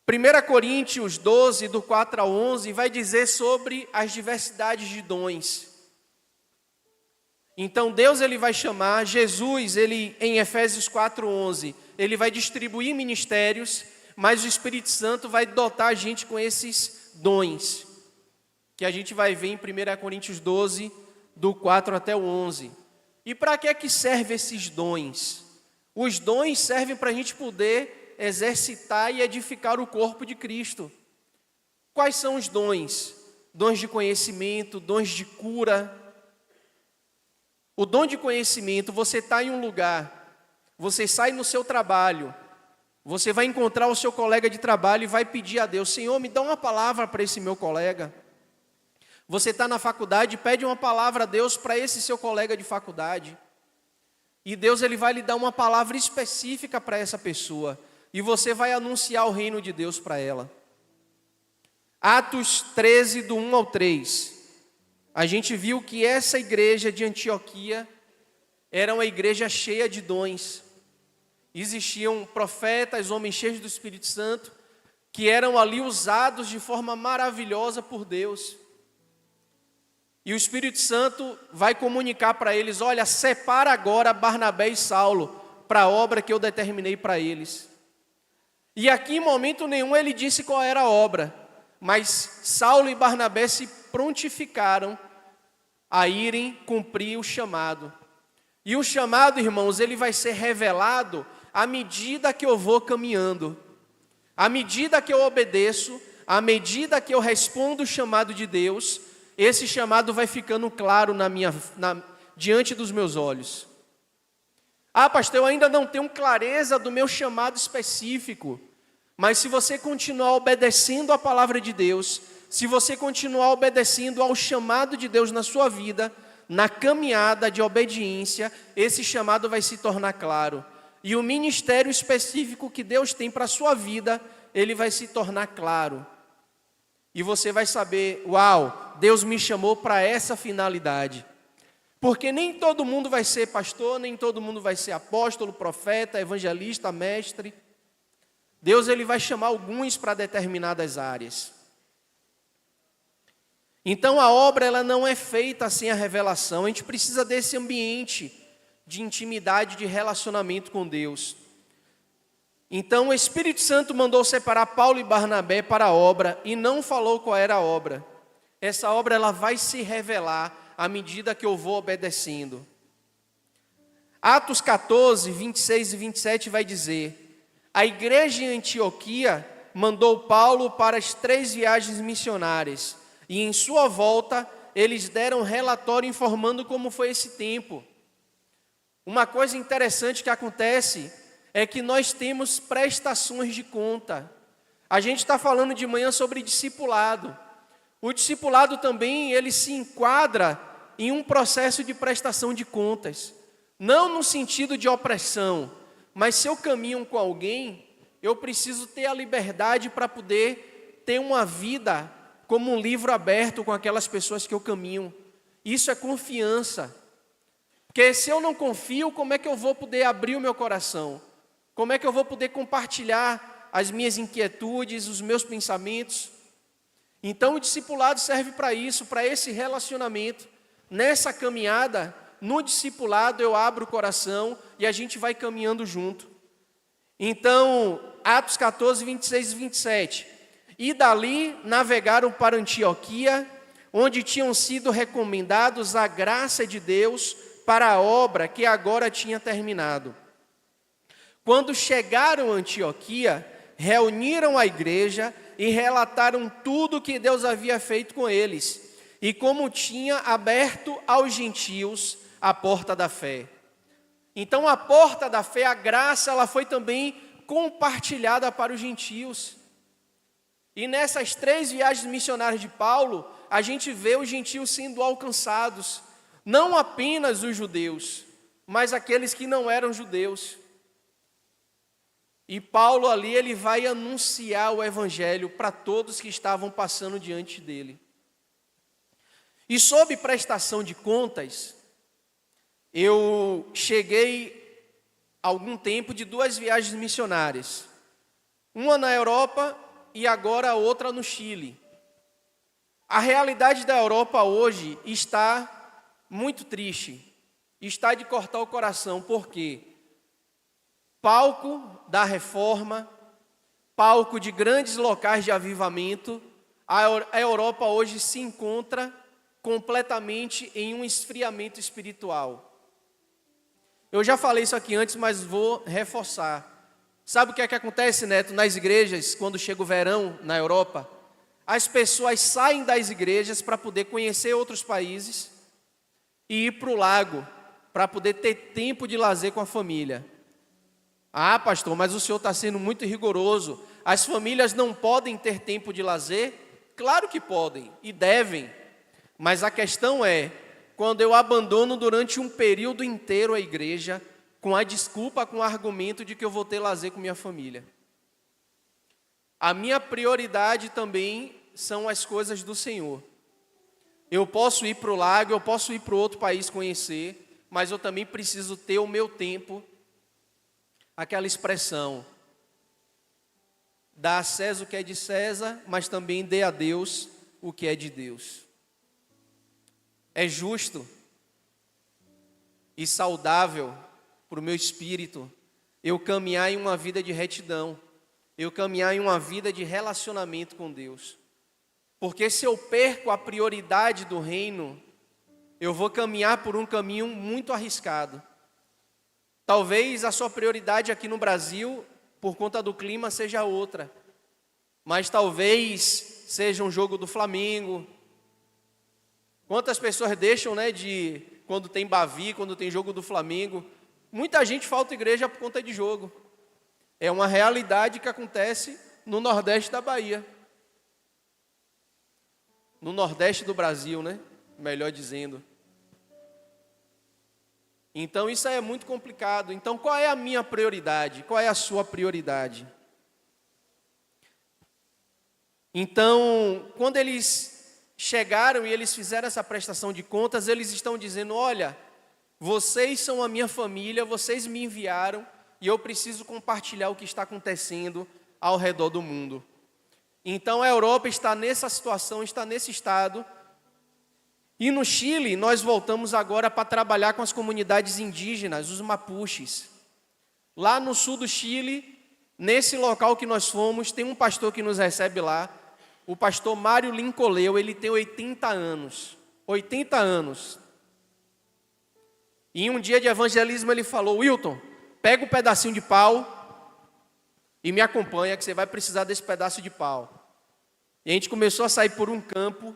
1 Coríntios 12, do 4 ao 11, vai dizer sobre as diversidades de dons. Então Deus ele vai chamar, Jesus, ele em Efésios 4:11, ele vai distribuir ministérios, mas o Espírito Santo vai dotar a gente com esses dons, que a gente vai ver em 1 Coríntios 12, do 4 até o 11. E para que servem esses dons? Os dons servem para a gente poder exercitar e edificar o corpo de Cristo. Quais são os dons? Dons de conhecimento, dons de cura. O dom de conhecimento, você está em um lugar, você sai no seu trabalho, você vai encontrar o seu colega de trabalho e vai pedir a Deus: Senhor, me dá uma palavra para esse meu colega. Você está na faculdade, pede uma palavra a Deus para esse seu colega de faculdade. E Deus ele vai lhe dar uma palavra específica para essa pessoa. E você vai anunciar o reino de Deus para ela. Atos 13, do 1 ao 3. A gente viu que essa igreja de Antioquia era uma igreja cheia de dons. Existiam profetas, homens cheios do Espírito Santo, que eram ali usados de forma maravilhosa por Deus. E o Espírito Santo vai comunicar para eles: olha, separa agora Barnabé e Saulo para a obra que eu determinei para eles. E aqui em momento nenhum ele disse qual era a obra, mas Saulo e Barnabé se prontificaram a irem cumprir o chamado. E o chamado, irmãos, ele vai ser revelado à medida que eu vou caminhando, à medida que eu obedeço, à medida que eu respondo o chamado de Deus, esse chamado vai ficando claro diante dos meus olhos. Ah, pastor, eu ainda não tenho clareza do meu chamado específico. Mas se você continuar obedecendo a palavra de Deus, se você continuar obedecendo ao chamado de Deus na sua vida, na caminhada de obediência, esse chamado vai se tornar claro. E o ministério específico que Deus tem para a sua vida, ele vai se tornar claro. E você vai saber, uau, Deus me chamou para essa finalidade. Porque nem todo mundo vai ser pastor, nem todo mundo vai ser apóstolo, profeta, evangelista, mestre. Deus ele vai chamar alguns para determinadas áreas. Então a obra ela não é feita sem a revelação. A gente precisa desse ambiente de intimidade, de relacionamento com Deus. Então o Espírito Santo mandou separar Paulo e Barnabé para a obra e não falou qual era a obra. Essa obra ela vai se revelar à medida que eu vou obedecendo. Atos 14, 26 e 27 vai dizer: a igreja em Antioquia mandou Paulo para as 3 viagens missionárias, e em sua volta eles deram relatório informando como foi esse tempo. Uma coisa interessante que acontece é que nós temos prestações de conta. A gente está falando de manhã sobre discipulado. O discipulado também, ele se enquadra em um processo de prestação de contas. Não no sentido de opressão, mas se eu caminho com alguém, eu preciso ter a liberdade para poder ter uma vida como um livro aberto com aquelas pessoas que eu caminho. Isso é confiança. Porque se eu não confio, como é que eu vou poder abrir o meu coração? Como é que eu vou poder compartilhar as minhas inquietudes, os meus pensamentos? Então o discipulado serve para isso, para esse relacionamento. Nessa caminhada, no discipulado eu abro o coração e a gente vai caminhando junto. Então, Atos 14, 26 e 27. E dali navegaram para Antioquia, onde tinham sido recomendados a graça de Deus para a obra que agora tinha terminado. Quando chegaram a Antioquia, reuniram a igreja e relataram tudo que Deus havia feito com eles, e como tinha aberto aos gentios a porta da fé. Então a porta da fé, a graça, ela foi também compartilhada para os gentios. E nessas 3 viagens missionárias de Paulo, a gente vê os gentios sendo alcançados, não apenas os judeus, mas aqueles que não eram judeus. E Paulo ali, ele vai anunciar o evangelho para todos que estavam passando diante dele. E sob prestação de contas, eu cheguei há algum tempo de 2 viagens missionárias. Uma na Europa e agora a outra no Chile. A realidade da Europa hoje está muito triste. Está de cortar o coração. Por quê? Palco da reforma, palco de grandes locais de avivamento, a Europa hoje se encontra completamente em um esfriamento espiritual. Eu já falei isso aqui antes, mas vou reforçar. Sabe o que é que acontece, Neto, nas igrejas, quando chega o verão na Europa? As pessoas saem das igrejas para poder conhecer outros países e ir para o lago, para poder ter tempo de lazer com a família. Ah, pastor, mas o senhor está sendo muito rigoroso. As famílias não podem ter tempo de lazer? Claro que podem e devem. Mas a questão é, quando eu abandono durante um período inteiro a igreja, com a desculpa, com o argumento de que eu vou ter lazer com minha família. A minha prioridade também são as coisas do Senhor. Eu posso ir para o lago, eu posso ir para outro país conhecer, mas eu também preciso ter o meu tempo. Aquela expressão, dá a César o que é de César, mas também dê a Deus o que é de Deus. É justo e saudável para o meu espírito eu caminhar em uma vida de retidão, eu caminhar em uma vida de relacionamento com Deus. Porque se eu perco a prioridade do reino, eu vou caminhar por um caminho muito arriscado. Talvez a sua prioridade aqui no Brasil, por conta do clima, seja outra. mas talvez seja um jogo do Flamengo. Quantas pessoas deixam, né, quando tem Bavi, quando tem jogo do Flamengo? Muita gente falta igreja por conta de jogo. É uma realidade que acontece no Nordeste da Bahia. No Nordeste do Brasil, né? Melhor dizendo. Então isso aí é muito complicado. Então qual é a minha prioridade? Qual é a sua prioridade? Então, quando eles chegaram e eles fizeram essa prestação de contas, eles estão dizendo: olha, vocês são a minha família, vocês me enviaram e eu preciso compartilhar o que está acontecendo ao redor do mundo. Então a Europa está nessa situação, está nesse estado. E no Chile, nós voltamos agora para trabalhar com as comunidades indígenas, os mapuches. Lá no sul do Chile, nesse local que nós fomos, tem um pastor que nos recebe lá, o pastor Mário Lincoleu. Ele tem 80 anos. 80 anos. E em um dia de evangelismo ele falou: Wilton, pega um pedacinho de pau e me acompanha, que você vai precisar desse pedaço de pau. E a gente começou a sair por um campo,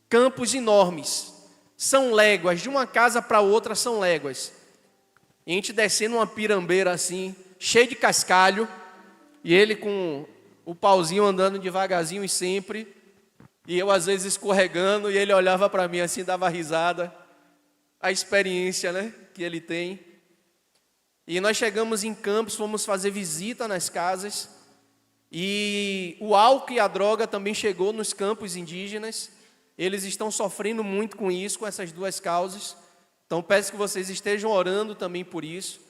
campos enormes, são léguas, de uma casa para outra são léguas. E a gente descendo uma pirambeira assim, cheio de cascalho, e ele com o pauzinho andando devagarzinho e sempre, e eu às vezes escorregando, e ele olhava para mim assim, dava risada, a experiência, né, que ele tem. E nós chegamos em campos, fomos fazer visita nas casas, e o álcool e a droga também chegou nos campos indígenas. Eles estão sofrendo muito com isso, com essas duas causas. Então peço que vocês estejam orando também por isso,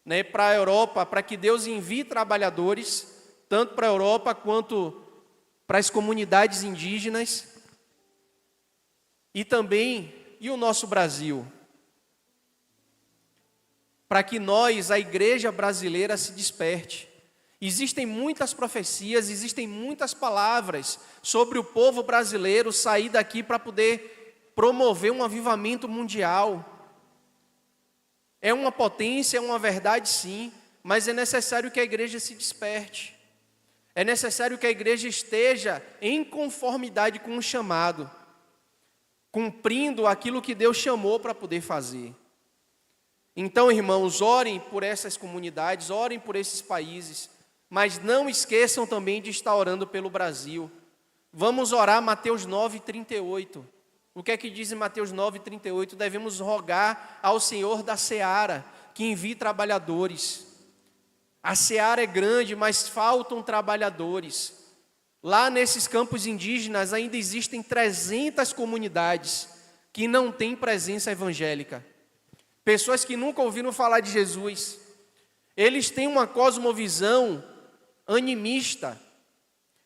né, para a Europa, para que Deus envie trabalhadores, tanto para a Europa quanto para as comunidades indígenas, e também, e o nosso Brasil, para que nós, a igreja brasileira, se desperte. Existem muitas profecias, existem muitas palavras sobre o povo brasileiro sair daqui para poder promover um avivamento mundial. É uma potência, é uma verdade sim, mas é necessário que a igreja se desperte. É necessário que a igreja esteja em conformidade com o chamado, cumprindo aquilo que Deus chamou para poder fazer. Então, irmãos, orem por essas comunidades, orem por esses países, mas não esqueçam também de estar orando pelo Brasil. Vamos orar Mateus 9:38. O que é que diz em Mateus 9:38? Devemos rogar ao Senhor da seara que envie trabalhadores. A seara é grande, mas faltam trabalhadores. Lá nesses campos indígenas ainda existem 300 comunidades que não têm presença evangélica. Pessoas que nunca ouviram falar de Jesus. Eles têm uma cosmovisão animista.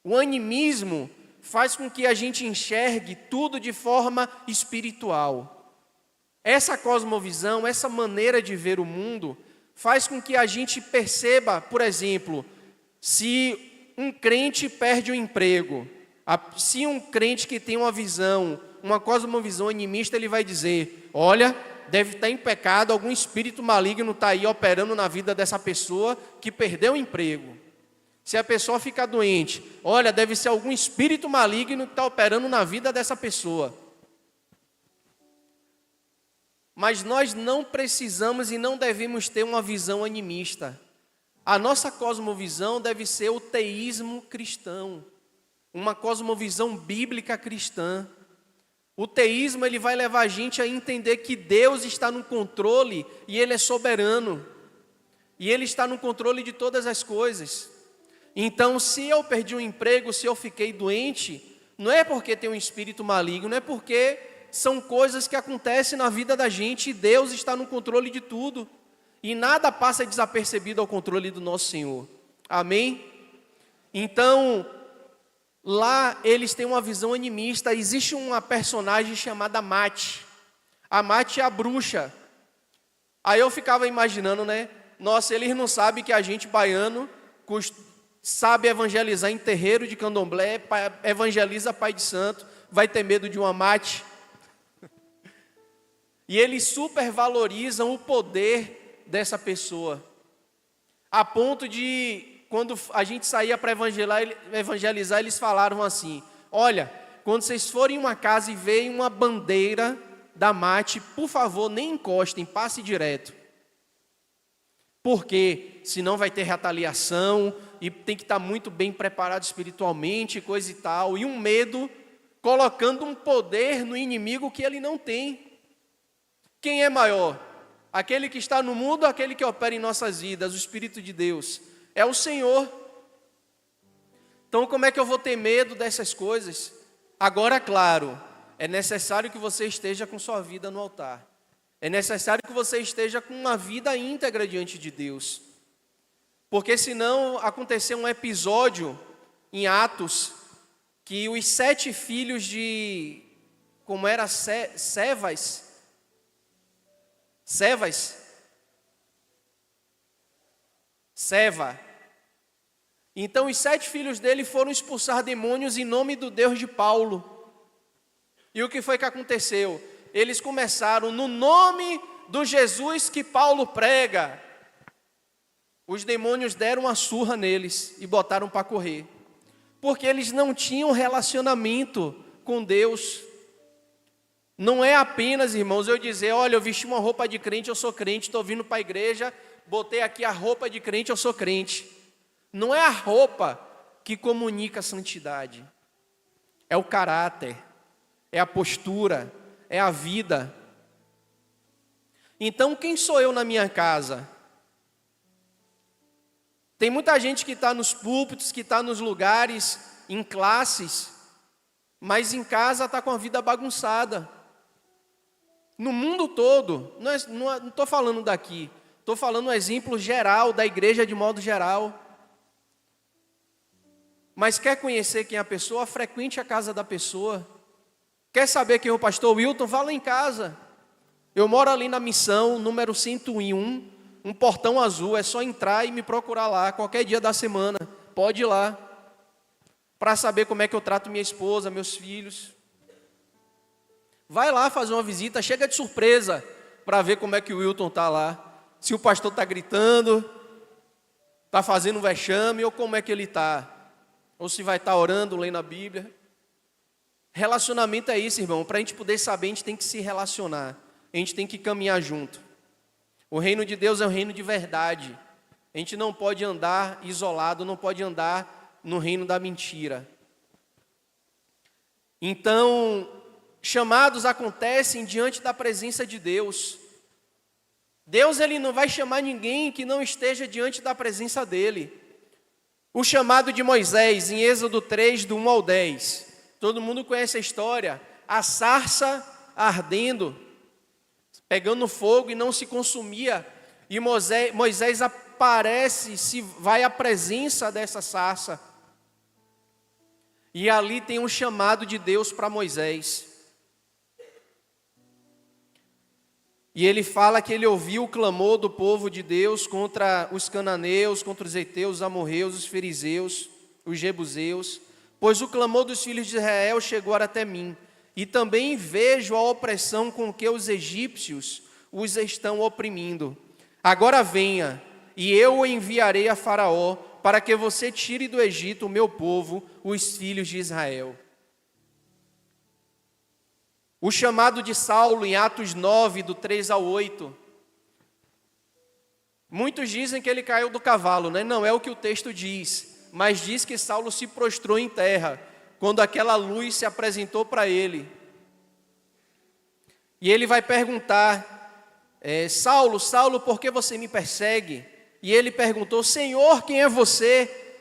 O animismo faz com que a gente enxergue tudo de forma espiritual. Essa cosmovisão, essa maneira de ver o mundo, faz com que a gente perceba, por exemplo, se um crente perde o emprego, se um crente que tem uma visão, uma cosmovisão animista, ele vai dizer: olha, deve estar em pecado, algum espírito maligno está aí operando na vida dessa pessoa que perdeu o emprego. Se a pessoa ficar doente, olha, deve ser algum espírito maligno que está operando na vida dessa pessoa. Mas nós não precisamos e não devemos ter uma visão animista. A nossa cosmovisão deve ser o teísmo cristão, uma cosmovisão bíblica cristã. O teísmo, ele vai levar a gente a entender que Deus está no controle e Ele é soberano. E Ele está no controle de todas as coisas. Então, se eu perdi um emprego, se eu fiquei doente, não é porque tem um espírito maligno, não é porque são coisas que acontecem na vida da gente e Deus está no controle de tudo. E nada passa desapercebido ao controle do nosso Senhor. Amém? Então, lá eles têm uma visão animista. Existe uma personagem chamada Mate. A Mate é a bruxa. Aí eu ficava imaginando, né? Nossa, eles não sabem que a gente baiano sabe evangelizar em terreiro de candomblé, evangeliza pai de santo, vai ter medo de uma Mate. E eles supervalorizam o poder dessa pessoa, a ponto de quando a gente saía para evangelizar, eles falaram assim: olha, quando vocês forem em uma casa e veem uma bandeira da mate, por favor, nem encostem, passe direto. Porque senão vai ter retaliação e tem que estar muito bem preparado espiritualmente, coisa e tal. E um medo colocando um poder no inimigo que ele não tem. Quem é maior? Aquele que está no mundo ou aquele que opera em nossas vidas? O Espírito de Deus. É o Senhor. Então como é que eu vou ter medo dessas coisas? Agora, claro, é necessário que você esteja com sua vida no altar. É necessário que você esteja com uma vida íntegra diante de Deus. Porque senão aconteceu um episódio em Atos, que os 7 filhos de, como era, Seva. Então os 7 filhos dele foram expulsar demônios em nome do Deus de Paulo. E o que foi que aconteceu? Eles começaram no nome do Jesus que Paulo prega. Os demônios deram uma surra neles e botaram para correr. Porque eles não tinham relacionamento com Deus. Não é apenas, irmãos, eu dizer: olha, eu vesti uma roupa de crente, eu sou crente, estou vindo para a igreja, botei aqui a roupa de crente, eu sou crente. Não é a roupa que comunica a santidade. É o caráter, é a postura, é a vida. Então, quem sou eu na minha casa? Tem muita gente que está nos púlpitos, que está nos lugares, em classes, mas em casa está com a vida bagunçada. No mundo todo, não estou falando daqui, estou falando um exemplo geral, da igreja de modo geral. Mas quer conhecer quem é a pessoa? Frequente a casa da pessoa. Quer saber quem é o pastor Wilton? Vá lá em casa. Eu moro ali na Missão, número 101, um portão azul. É só entrar e me procurar lá, qualquer dia da semana. Pode ir lá, para saber como é que eu trato minha esposa, meus filhos. Vai lá fazer uma visita, chega de surpresa, para ver como é que o Wilton está lá. Se o pastor está gritando, está fazendo um vexame, ou como é que ele está. Ou se vai estar orando, lendo a Bíblia. Relacionamento é isso, irmão. Para a gente poder saber, a gente tem que se relacionar. A gente tem que caminhar junto. O reino de Deus é um reino de verdade. A gente não pode andar isolado, não pode andar no reino da mentira. Então, chamados acontecem diante da presença de Deus. Deus, ele não vai chamar ninguém que não esteja diante da presença dele. O chamado de Moisés, em Êxodo 3, do 1 ao 10. Todo mundo conhece a história. A sarça ardendo, pegando fogo e não se consumia. E Moisés aparece, vai à presença dessa sarça. E ali tem um chamado de Deus para Moisés. E ele fala que ele ouviu o clamor do povo de Deus contra os cananeus, contra os heteus, os amorreus, os fariseus, os jebuseus, pois o clamor dos filhos de Israel chegou até mim, e também vejo a opressão com que os egípcios os estão oprimindo. Agora venha, e eu o enviarei a Faraó, para que você tire do Egito o meu povo, os filhos de Israel. O chamado de Saulo em Atos 9, do 3 ao 8. Muitos dizem que ele caiu do cavalo, né? Não é o que o texto diz, mas diz que Saulo se prostrou em terra, quando aquela luz se apresentou para ele. E ele vai perguntar, Saulo, Saulo, por que você me persegue? E ele perguntou, Senhor, quem é você?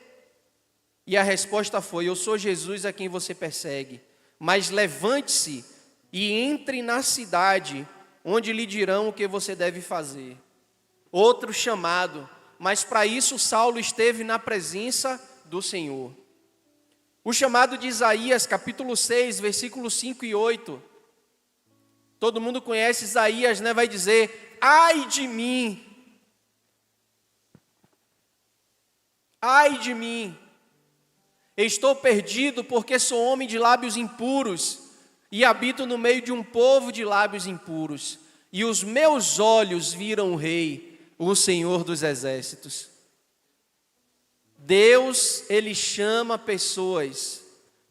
E a resposta foi, eu sou Jesus a quem você persegue, mas levante-se e entre na cidade, onde lhe dirão o que você deve fazer. Outro chamado, mas para isso Saulo esteve na presença do Senhor. O chamado de Isaías, capítulo 6, versículos 5 e 8. Todo mundo conhece Isaías, né? Vai dizer, ai de mim, estou perdido porque sou homem de lábios impuros, e habito no meio de um povo de lábios impuros, e os meus olhos viram o Rei, o Senhor dos Exércitos. Deus, Ele chama pessoas,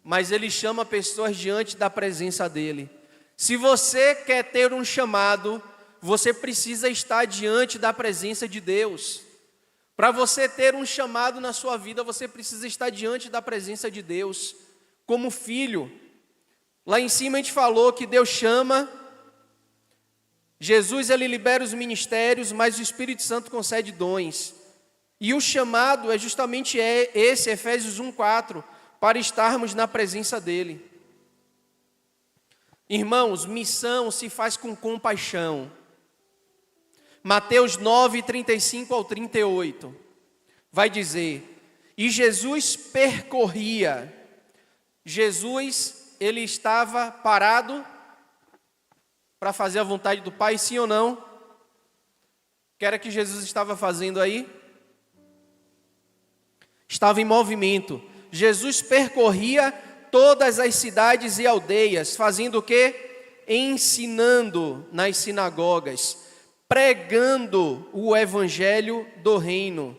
mas Ele chama pessoas diante da presença dEle. Se você quer ter um chamado, você precisa estar diante da presença de Deus. Para você ter um chamado na sua vida, você precisa estar diante da presença de Deus, como filho. Lá em cima a gente falou que Deus chama, Jesus ele libera os ministérios, mas o Espírito Santo concede dons. E o chamado é justamente esse, Efésios 1:4, para estarmos na presença dEle. Irmãos, missão se faz com compaixão. Mateus 9:35 ao 38, vai dizer, e Jesus percorria. Jesus, ele estava parado para fazer a vontade do Pai, sim ou não? O que era que Jesus estava fazendo aí? Estava em movimento. Jesus percorria todas as cidades e aldeias, fazendo o quê? Ensinando nas sinagogas, pregando o evangelho do reino.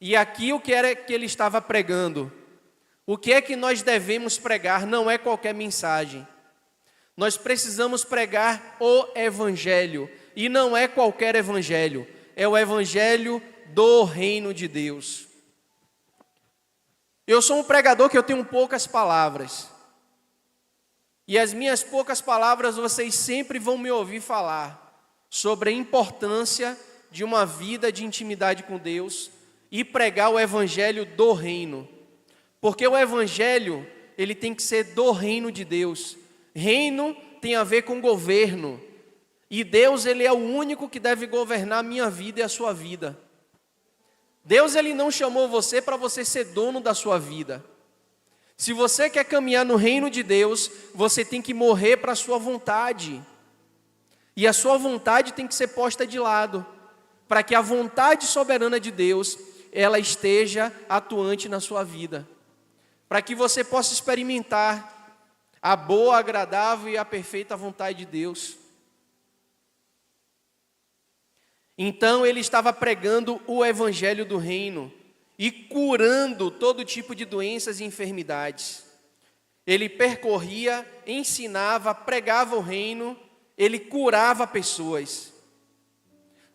E aqui o que era que ele estava pregando? O que é que nós devemos pregar? Não é qualquer mensagem. Nós precisamos pregar o evangelho, e não é qualquer evangelho, é o evangelho do reino de Deus. Eu sou um pregador que eu tenho poucas palavras. E as minhas poucas palavras vocês sempre vão me ouvir falar sobre a importância de uma vida de intimidade com Deus e pregar o evangelho do reino. Porque o evangelho, ele tem que ser do reino de Deus. Reino tem a ver com governo. E Deus, ele é o único que deve governar a minha vida e a sua vida. Deus, ele não chamou você para você ser dono da sua vida. Se você quer caminhar no reino de Deus, você tem que morrer para a sua vontade. E a sua vontade tem que ser posta de lado, para que a vontade soberana de Deus, ela esteja atuante na sua vida. Para que você possa experimentar a boa, agradável e a perfeita vontade de Deus. Então ele estava pregando o evangelho do reino e curando todo tipo de doenças e enfermidades. Ele percorria, ensinava, pregava o reino, ele curava pessoas.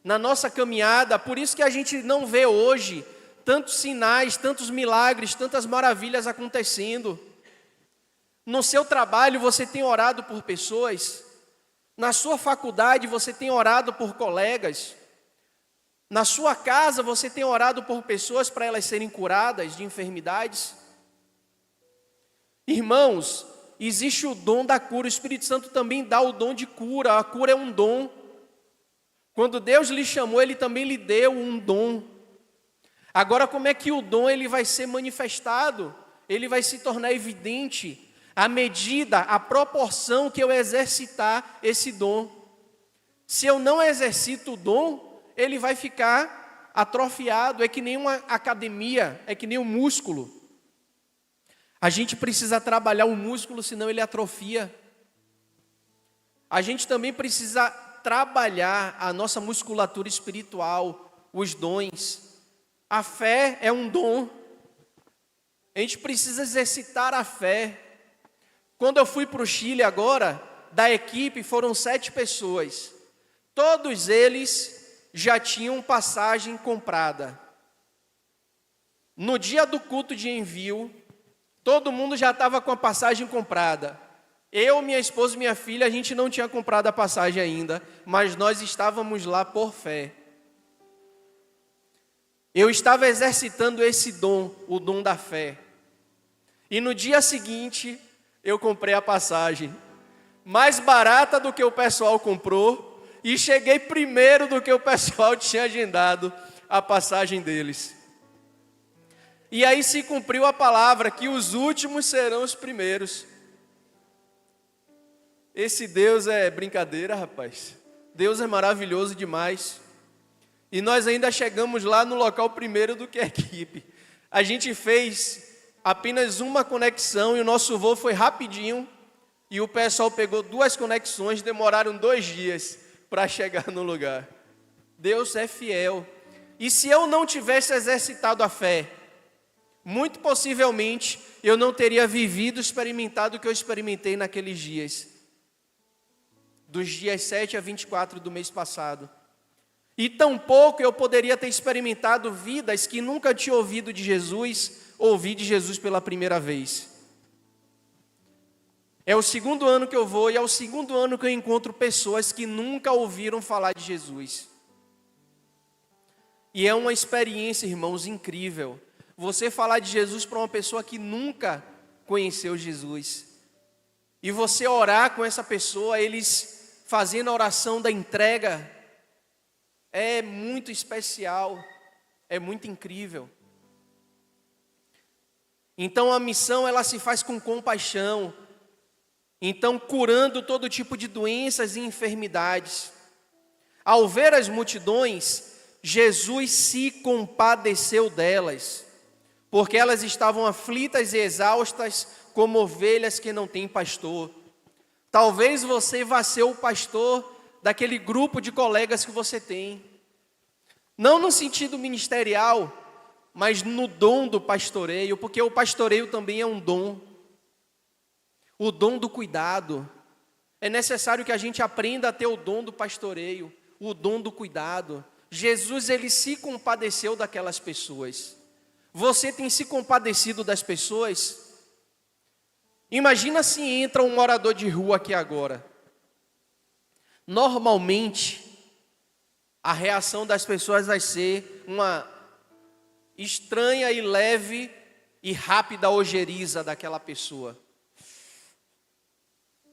Na nossa caminhada, por isso que a gente não vê hoje tantos sinais, tantos milagres, tantas maravilhas acontecendo. No seu trabalho você tem orado por pessoas, na sua faculdade você tem orado por colegas, na sua casa você tem orado por pessoas para elas serem curadas de enfermidades. Irmãos, existe o dom da cura, o Espírito Santo também dá o dom de cura, a cura é um dom. Quando Deus lhe chamou, Ele também lhe deu um dom. Agora, como é que o dom ele vai ser manifestado? Ele vai se tornar evidente à medida, à proporção que eu exercitar esse dom. Se eu não exercito o dom, ele vai ficar atrofiado, é que nem uma academia, é que nem um músculo. A gente precisa trabalhar o músculo, senão ele atrofia. A gente também precisa trabalhar a nossa musculatura espiritual, os dons. A fé é um dom. A gente precisa exercitar a fé. Quando eu fui para o Chile agora, da equipe foram 7 pessoas. Todos eles já tinham passagem comprada. No dia do culto de envio, todo mundo já estava com a passagem comprada. Eu, minha esposa e minha filha, a gente não tinha comprado a passagem ainda, mas nós estávamos lá por fé. Eu estava exercitando esse dom, o dom da fé. E no dia seguinte, eu comprei a passagem, mais barata do que o pessoal comprou, e cheguei primeiro do que o pessoal tinha agendado a passagem deles. E aí se cumpriu a palavra, que os últimos serão os primeiros. Esse Deus é brincadeira, rapaz. Deus é maravilhoso demais. E nós ainda chegamos lá no local primeiro do que a equipe. A gente fez apenas uma conexão e o nosso voo foi rapidinho. E o pessoal pegou 2 conexões, demoraram 2 dias para chegar no lugar. Deus é fiel. E se eu não tivesse exercitado a fé, muito possivelmente eu não teria vivido, experimentado o que eu experimentei naqueles dias. Dos dias 7 a 24 do mês passado. E tampouco eu poderia ter experimentado vidas que nunca tinham ouvido de Jesus, ouvir de Jesus pela primeira vez. É o segundo ano que eu vou e é o segundo ano que eu encontro pessoas que nunca ouviram falar de Jesus. E é uma experiência, irmãos, incrível. Você falar de Jesus para uma pessoa que nunca conheceu Jesus. E você orar com essa pessoa, eles fazendo a oração da entrega, é muito especial, é muito incrível. Então a missão, ela se faz com compaixão. Então, curando todo tipo de doenças e enfermidades. Ao ver as multidões, Jesus se compadeceu delas, porque elas estavam aflitas e exaustas, como ovelhas que não têm pastor. Talvez você vá ser o pastor daquele grupo de colegas que você tem. Não no sentido ministerial, mas no dom do pastoreio, porque o pastoreio também é um dom. O dom do cuidado. É necessário que a gente aprenda a ter o dom do pastoreio, o dom do cuidado. Jesus, ele se compadeceu daquelas pessoas. Você tem se compadecido das pessoas? Imagina se entra um morador de rua aqui agora. Normalmente, a reação das pessoas vai ser uma estranha e leve e rápida ojeriza daquela pessoa.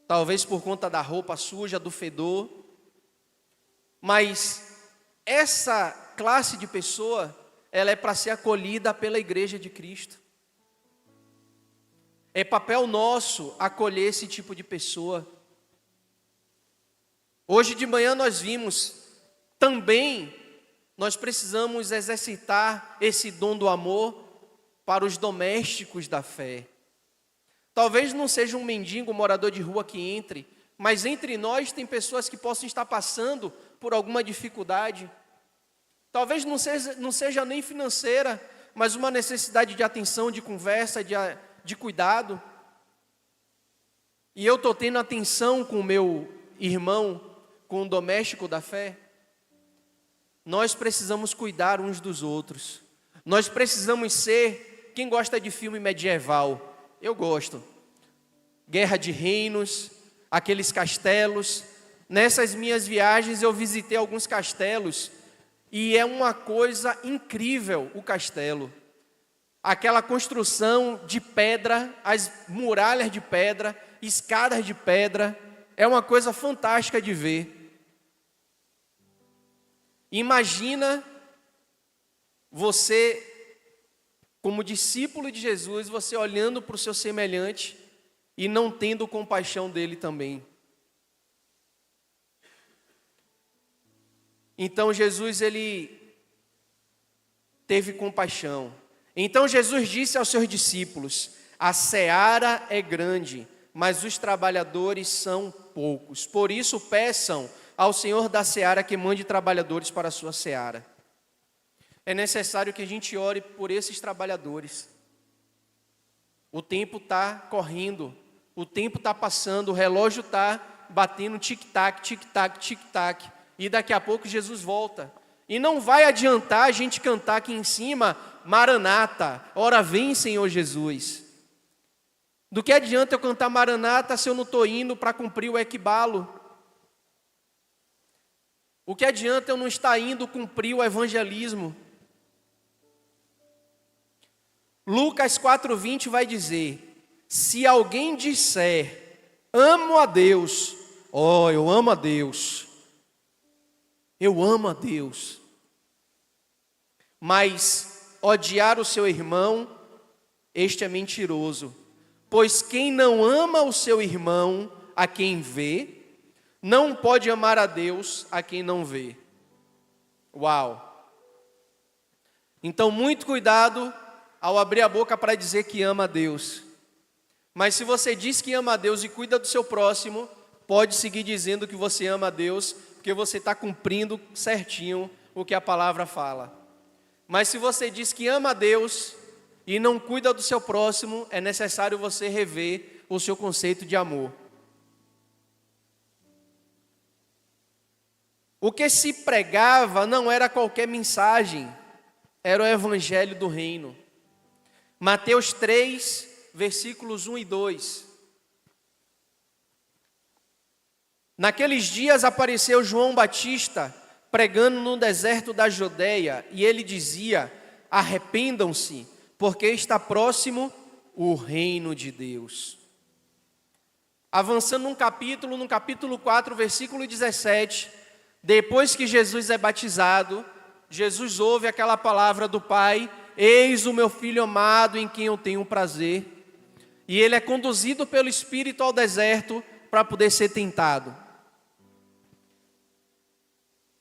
Talvez por conta da roupa suja, do fedor. Mas essa classe de pessoa, ela é para ser acolhida pela igreja de Cristo. É papel nosso acolher esse tipo de pessoa. Hoje de manhã nós vimos, também nós precisamos exercitar esse dom do amor para os domésticos da fé. Talvez não seja um mendigo, um morador de rua que entre, mas entre nós tem pessoas que possam estar passando por alguma dificuldade. Talvez não seja nem financeira, mas uma necessidade de atenção, de conversa, de cuidado. E eu estou tendo atenção com o meu irmão, com o doméstico da fé. Nós precisamos cuidar uns dos outros. Nós precisamos ser, quem gosta de filme medieval? Eu gosto. Guerra de Reinos, aqueles castelos. Nessas minhas viagens eu visitei alguns castelos e é uma coisa incrível o castelo. Aquela construção de pedra, as muralhas de pedra, escadas de pedra, é uma coisa fantástica de ver. Imagina você, como discípulo de Jesus, você olhando para o seu semelhante e não tendo compaixão dele também. Então Jesus, ele teve compaixão. Então Jesus disse aos seus discípulos: a seara é grande, mas os trabalhadores são poucos. Por isso peçam ao Senhor da seara que mande trabalhadores para a sua seara. É necessário que a gente ore por esses trabalhadores. O tempo está correndo, o tempo está passando, o relógio está batendo tic-tac, tic-tac, tic-tac. E daqui a pouco Jesus volta. E não vai adiantar a gente cantar aqui em cima, Maranata, ora vem Senhor Jesus. Do que adianta eu cantar Maranata se eu não estou indo para cumprir o equibalo? O que adianta eu não estar indo cumprir o evangelismo? Lucas 4:20 vai dizer: se alguém disser, amo a Deus, eu amo a Deus, eu amo a Deus, mas odiar o seu irmão, este é mentiroso. Pois quem não ama o seu irmão, a quem vê, não pode amar a Deus, a quem não vê. Uau! Então, muito cuidado ao abrir a boca para dizer que ama a Deus. Mas se você diz que ama a Deus e cuida do seu próximo, pode seguir dizendo que você ama a Deus, porque você está cumprindo certinho o que a palavra fala. Mas se você diz que ama a Deus e não cuida do seu próximo, é necessário você rever o seu conceito de amor. O que se pregava não era qualquer mensagem, era o evangelho do reino. Mateus 3, versículos 1 e 2. Naqueles dias apareceu João Batista pregando no deserto da Judeia, e ele dizia: arrependam-se, porque está próximo o reino de Deus. Avançando no capítulo 4, versículo 17, depois que Jesus é batizado, Jesus ouve aquela palavra do Pai: eis o meu Filho amado em quem eu tenho prazer. E ele é conduzido pelo Espírito ao deserto para poder ser tentado.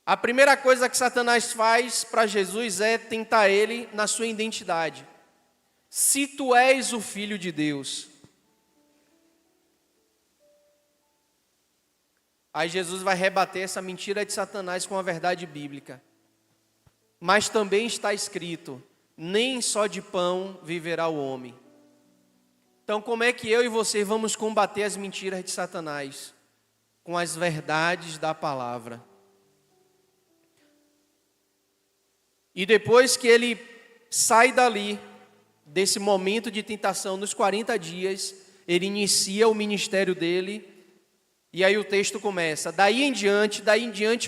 A primeira coisa que Satanás faz para Jesus é tentar ele na sua identidade. Se tu és o Filho de Deus. Aí Jesus vai rebater essa mentira de Satanás com a verdade bíblica. Mas também está escrito: nem só de pão viverá o homem. Então, como é que eu e você vamos combater as mentiras de Satanás? Com as verdades da palavra. E depois que ele sai dali, desse momento de tentação, nos 40 dias, ele inicia o ministério dele. E aí o texto começa: daí em diante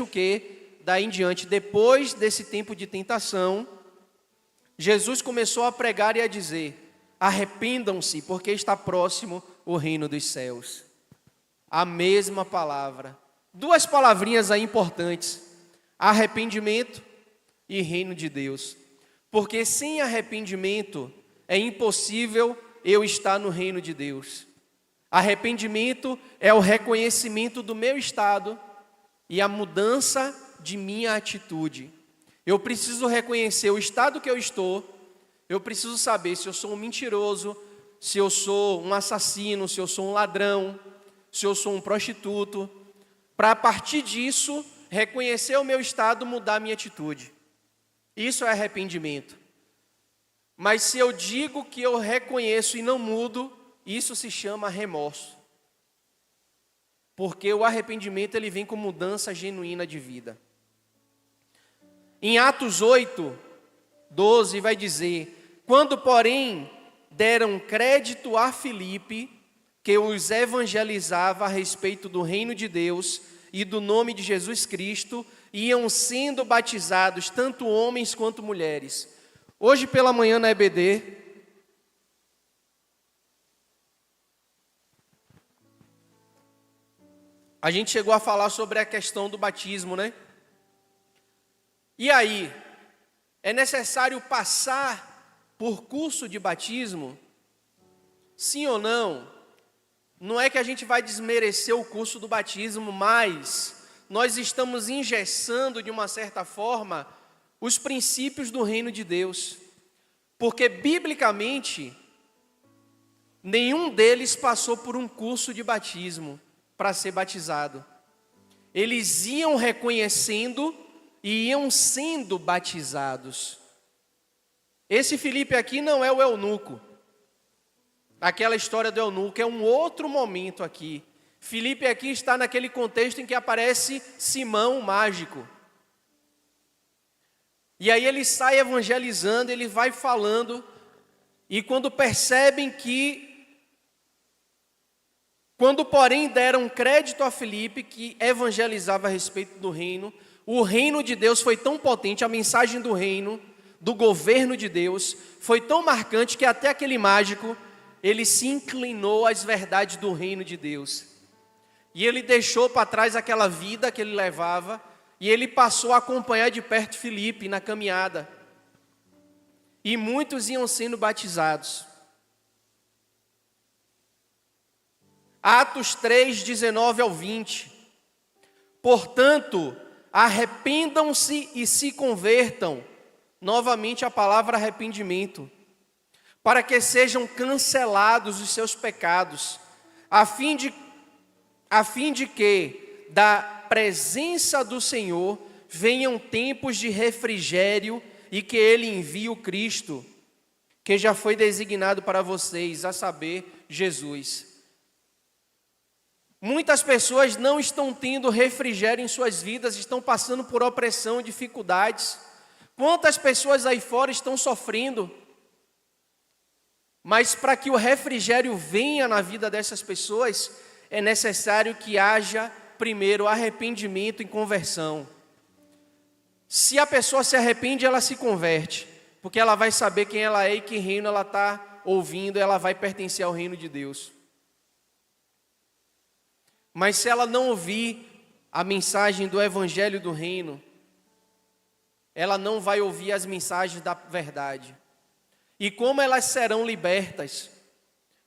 o quê? Daí em diante, depois desse tempo de tentação, Jesus começou a pregar e a dizer: arrependam-se, porque está próximo o reino dos céus. A mesma palavra. Duas palavrinhas aí importantes: arrependimento e reino de Deus. Porque sem arrependimento é impossível eu estar no reino de Deus. Arrependimento é o reconhecimento do meu estado e a mudança de minha atitude. Eu preciso reconhecer o estado que eu estou. Eu preciso saber se eu sou um mentiroso, se eu sou um assassino, se eu sou um ladrão, se eu sou um prostituto, para a partir disso reconhecer o meu estado, mudar a minha atitude. Isso é arrependimento. Mas se eu digo que eu reconheço e não mudo, isso se chama remorso. Porque o arrependimento ele vem com mudança genuína de vida. Em Atos 8, 12 vai dizer: quando, porém, deram crédito a Filipe, que os evangelizava a respeito do reino de Deus e do nome de Jesus Cristo, iam sendo batizados tanto homens quanto mulheres. Hoje pela manhã na EBD, a gente chegou a falar sobre a questão do batismo, né? E aí, é necessário passar por curso de batismo? Sim ou não? Não é que a gente vai desmerecer o curso do batismo, mas nós estamos engessando de uma certa forma os princípios do reino de Deus. Porque biblicamente, nenhum deles passou por um curso de batismo para ser batizado. Eles iam reconhecendo e iam sendo batizados. Esse Filipe aqui não é o eunuco. Aquela história do eunuco é um outro momento aqui. Filipe aqui está naquele contexto em que aparece Simão, o mágico. E aí ele sai evangelizando, ele vai falando, e quando percebem quando porém deram crédito a Filipe, que evangelizava a respeito do reino, o reino de Deus foi tão potente, a mensagem do reino, do governo de Deus, foi tão marcante que até aquele mágico, ele se inclinou às verdades do reino de Deus. E ele deixou para trás aquela vida que ele levava, e ele passou a acompanhar de perto Filipe na caminhada. E muitos iam sendo batizados. Atos 3, 19 ao 20. Portanto, arrependam-se e se convertam. Novamente a palavra arrependimento. Para que sejam cancelados os seus pecados, a fim de que, da presença do Senhor, venham tempos de refrigério e que Ele envie o Cristo, que já foi designado para vocês, a saber, Jesus. Muitas pessoas não estão tendo refrigério em suas vidas, estão passando por opressão, dificuldades. Quantas pessoas aí fora estão sofrendo? Mas para que o refrigério venha na vida dessas pessoas, é necessário que haja primeiro arrependimento e conversão. Se a pessoa se arrepende, ela se converte, porque ela vai saber quem ela é e que reino ela está ouvindo, ela vai pertencer ao reino de Deus. Mas se ela não ouvir a mensagem do evangelho do reino, ela não vai ouvir as mensagens da verdade. E como elas serão libertas?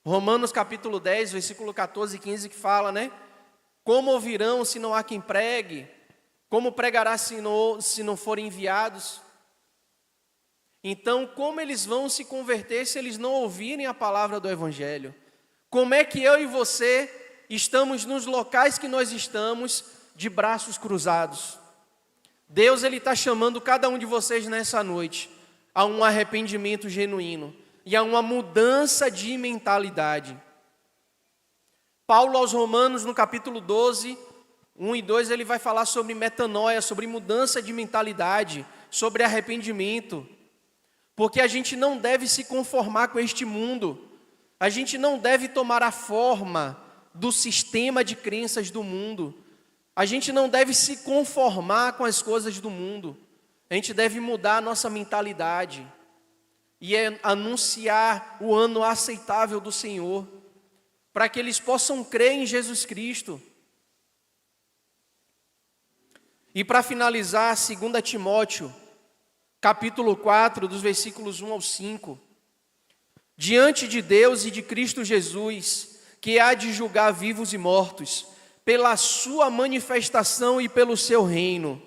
Romanos capítulo 10, versículo 14 e 15 que fala, né? Como ouvirão se não há quem pregue? Como pregará se não forem enviados? Então, como eles vão se converter se eles não ouvirem a palavra do evangelho? Como é que eu e você estamos nos locais que nós estamos de braços cruzados? Deus, Ele está chamando cada um de vocês nessa noite a um arrependimento genuíno e a uma mudança de mentalidade. Paulo aos Romanos, no capítulo 12, 1 e 2, ele vai falar sobre metanoia, sobre mudança de mentalidade, sobre arrependimento. Porque a gente não deve se conformar com este mundo, a gente não deve tomar a forma do sistema de crenças do mundo, a gente não deve se conformar com as coisas do mundo, a gente deve mudar a nossa mentalidade e anunciar o ano aceitável do Senhor, para que eles possam crer em Jesus Cristo. E para finalizar, 2 Timóteo, capítulo 4, dos versículos 1 ao 5. Diante de Deus e de Cristo Jesus, que há de julgar vivos e mortos, pela sua manifestação e pelo seu reino,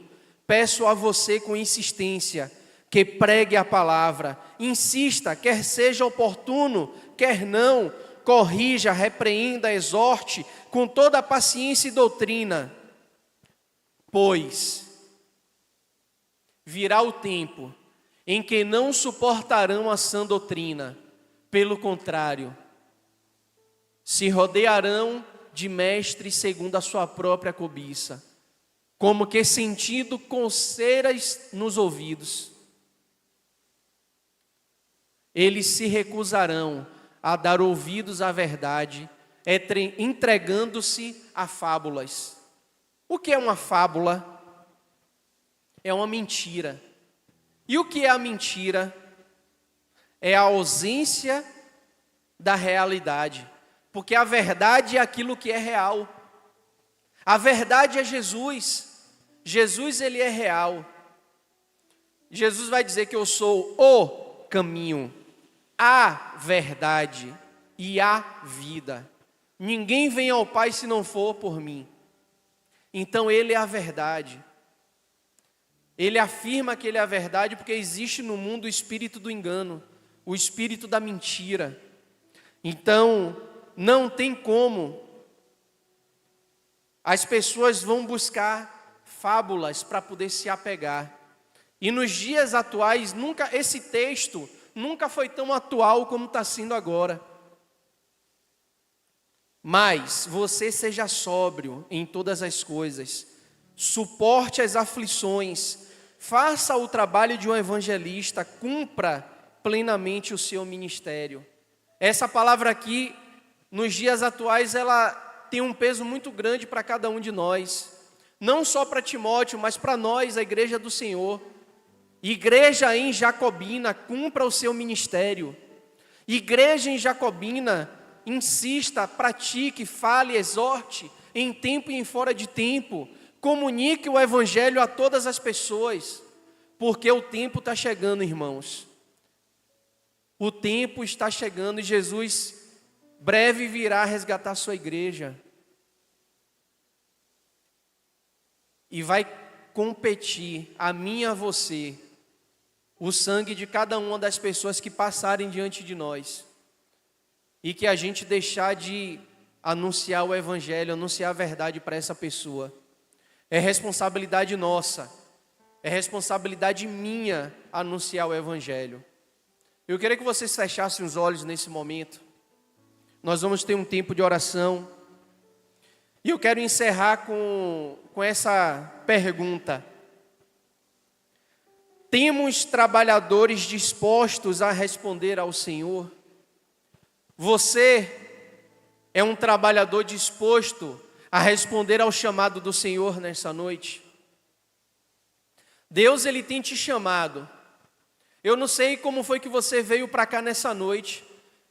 peço a você com insistência, que pregue a palavra, insista, quer seja oportuno, quer não, corrija, repreenda, exorte, com toda a paciência e doutrina, pois virá o tempo em que não suportarão a sã doutrina, pelo contrário, se rodearão de mestres segundo a sua própria cobiça, como que sentindo coceiras nos ouvidos. Eles se recusarão a dar ouvidos à verdade, entregando-se a fábulas. O que é uma fábula? É uma mentira. E o que é a mentira? É a ausência da realidade. Porque a verdade é aquilo que é real. A verdade é Jesus. Jesus, ele é real. Jesus vai dizer que eu sou o caminho, a verdade e a vida. Ninguém vem ao Pai se não for por mim. Então ele é a verdade. Ele afirma que ele é a verdade porque existe no mundo o espírito do engano, o espírito da mentira. Então, não tem como. As pessoas vão buscar fábulas para poder se apegar. E nos dias atuais, esse texto nunca foi tão atual como está sendo agora. Mas você seja sóbrio em todas as coisas, suporte as aflições, faça o trabalho de um evangelista, cumpra plenamente o seu ministério. Essa palavra aqui, nos dias atuais, ela tem um peso muito grande para cada um de nós. Não só para Timóteo, mas para nós, a igreja do Senhor. Igreja em Jacobina, cumpra o seu ministério. Igreja em Jacobina, insista, pratique, fale, exorte, em tempo e em fora de tempo. Comunique o evangelho a todas as pessoas, porque o tempo está chegando, irmãos. O tempo está chegando e Jesus breve virá resgatar a sua igreja. E vai competir a mim e a você o sangue de cada uma das pessoas que passarem diante de nós. E que a gente deixar de anunciar o evangelho, anunciar a verdade para essa pessoa. É responsabilidade nossa, é responsabilidade minha anunciar o evangelho. Eu queria que vocês fechassem os olhos nesse momento. Nós vamos ter um tempo de oração. E eu quero encerrar com essa pergunta. Temos trabalhadores dispostos a responder ao Senhor? Você é um trabalhador disposto a responder ao chamado do Senhor nessa noite? Deus, Ele tem te chamado. Eu não sei como foi que você veio para cá nessa noite.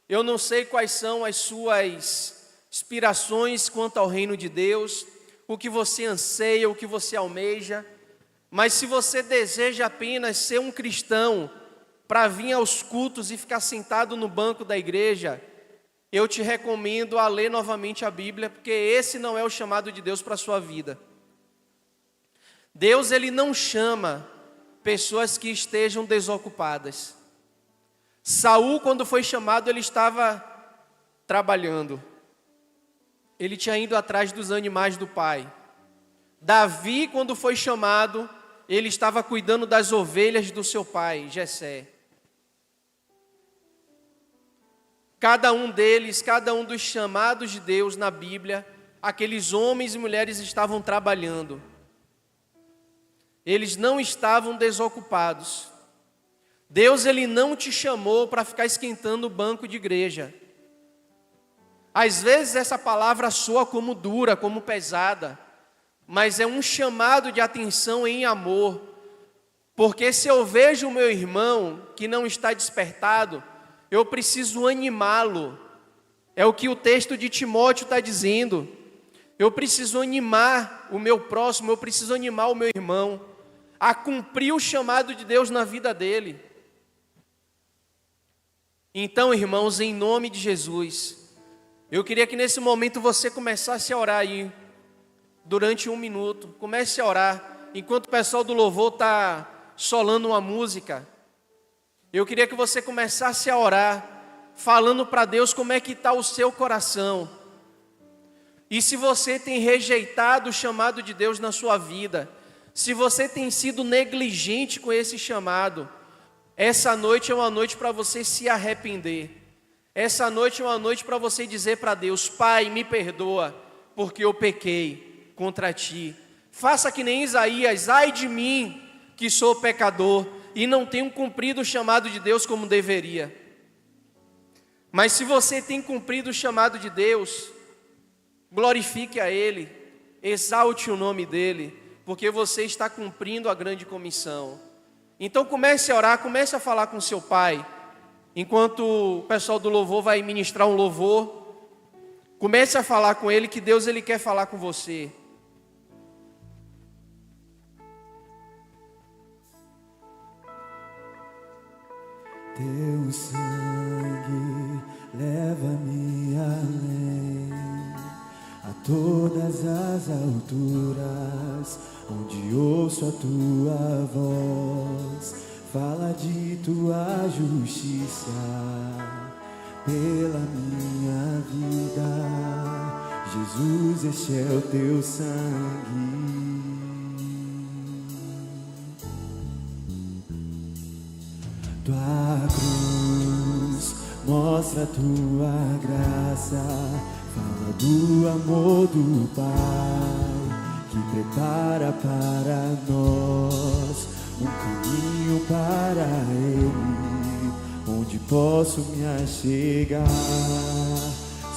Eu não sei quais são as suas inspirações quanto ao reino de Deus, o que você anseia, o que você almeja. Mas se você deseja apenas ser um cristão para vir aos cultos e ficar sentado no banco da igreja, eu te recomendo a ler novamente a Bíblia, porque esse não é o chamado de Deus para a sua vida. Deus, Ele não chama pessoas que estejam desocupadas. Saul, quando foi chamado, ele estava trabalhando. Ele tinha ido atrás dos animais do pai. Davi, quando foi chamado, ele estava cuidando das ovelhas do seu pai, Jessé. Cada um deles, cada um dos chamados de Deus na Bíblia, aqueles homens e mulheres estavam trabalhando. Eles não estavam desocupados. Deus, Ele não te chamou para ficar esquentando o banco de igreja. Às vezes essa palavra soa como dura, como pesada, mas é um chamado de atenção em amor. Porque se eu vejo o meu irmão que não está despertado, eu preciso animá-lo. É o que o texto de Timóteo está dizendo. Eu preciso animar o meu próximo, eu preciso animar o meu irmão a cumprir o chamado de Deus na vida dele. Então, irmãos, em nome de Jesus, eu queria que nesse momento você começasse a orar aí, durante 1 minuto. Comece a orar, enquanto o pessoal do louvor está solando uma música. Eu queria que você começasse a orar, falando para Deus como é que está o seu coração. E se você tem rejeitado o chamado de Deus na sua vida, se você tem sido negligente com esse chamado, essa noite é uma noite para você se arrepender. Essa noite é uma noite para você dizer para Deus: Pai, me perdoa, porque eu pequei contra Ti. Faça que nem Isaías: ai de mim, que sou pecador, e não tenho cumprido o chamado de Deus como deveria. Mas se você tem cumprido o chamado de Deus, glorifique a Ele, exalte o nome dEle, porque você está cumprindo a grande comissão. Então comece a orar, comece a falar com seu Pai. Enquanto o pessoal do louvor vai ministrar um louvor, comece a falar com Ele, que Deus, Ele quer falar com você. Teu sangue leva-me além, a todas as alturas, onde ouço a tua voz, fala de tua justiça pela minha vida. Jesus, este é o teu sangue. Tua cruz mostra a tua graça, fala do amor do Pai, que prepara para nós um caminho para Ele, onde posso me achegar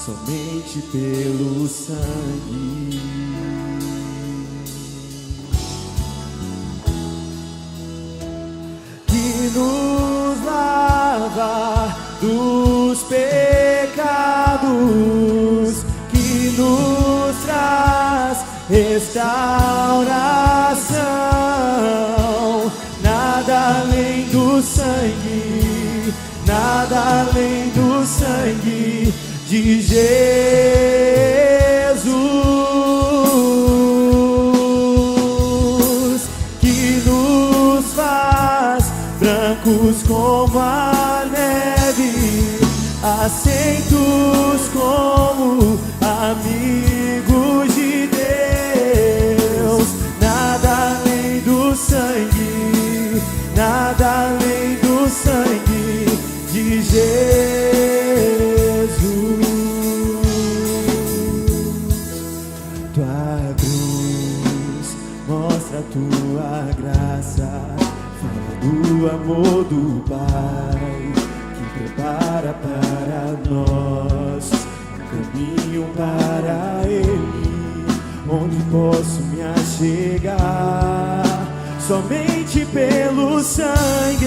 somente pelo sangue. Que nos lava dos pecados, que nos traz restauração. Nada além do sangue, nada além do sangue de Jesus, que nos faz brancos como a neve, aceitos como amigos de Deus. Nada além do sangue, nada além do sangue o amor do Pai, que prepara para nós um caminho para Ele, onde posso me achegar somente pelo sangue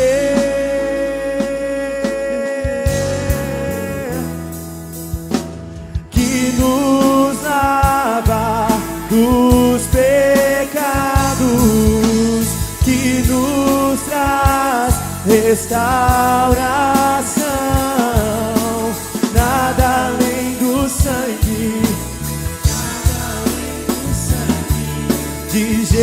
que nos lava dos pecados, que nos traz restauração. Nada além do sangue, de Jesus,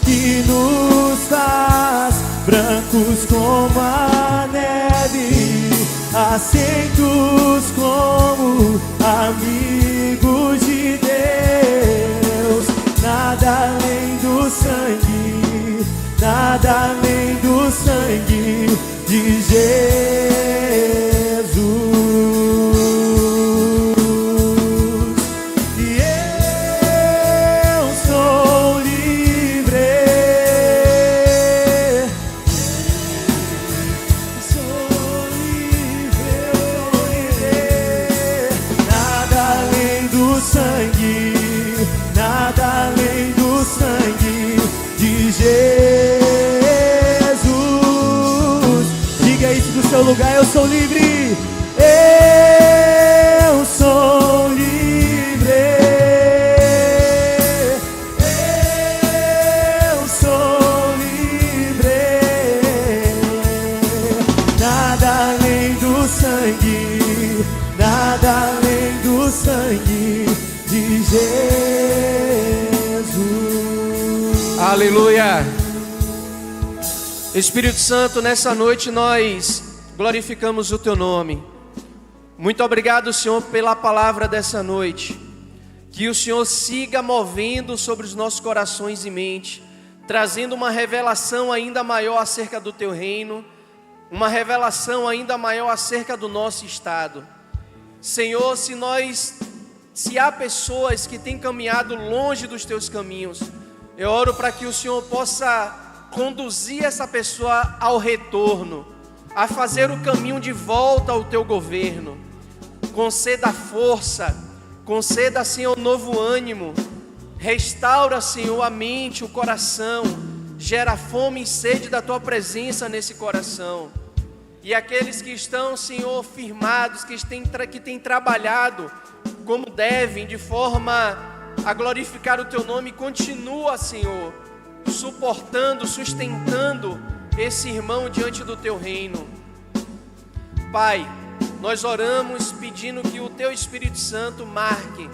que nos faz brancos como a neve, aceitos como amigos de Deus. Nada além do sangue, nada além do sangue de Jesus. E eu sou livre, sou livre. Nada além do sangue, nada além do sangue de Jesus. Diga isso do seu lugar: eu sou livre, eu sou livre, eu sou livre. Nada além do sangue, nada além do sangue de Jesus. Aleluia. Espírito Santo, nessa noite nós glorificamos o Teu nome. Muito obrigado, Senhor, pela palavra dessa noite. Que o Senhor siga movendo sobre os nossos corações e mente, trazendo uma revelação ainda maior acerca do Teu reino, uma revelação ainda maior acerca do nosso estado. Senhor, se há pessoas que têm caminhado longe dos Teus caminhos, eu oro para que o Senhor possa conduzir essa pessoa ao retorno, a fazer o caminho de volta ao Teu governo. Conceda força, conceda, Senhor, novo ânimo, restaura, Senhor, a mente, o coração, gera fome e sede da Tua presença nesse coração. E aqueles que estão, Senhor, firmados, que têm trabalhado como devem, de forma a glorificar o Teu nome, continua, Senhor, suportando, sustentando esse irmão diante do Teu reino. Pai, nós oramos pedindo que o Teu Espírito Santo marque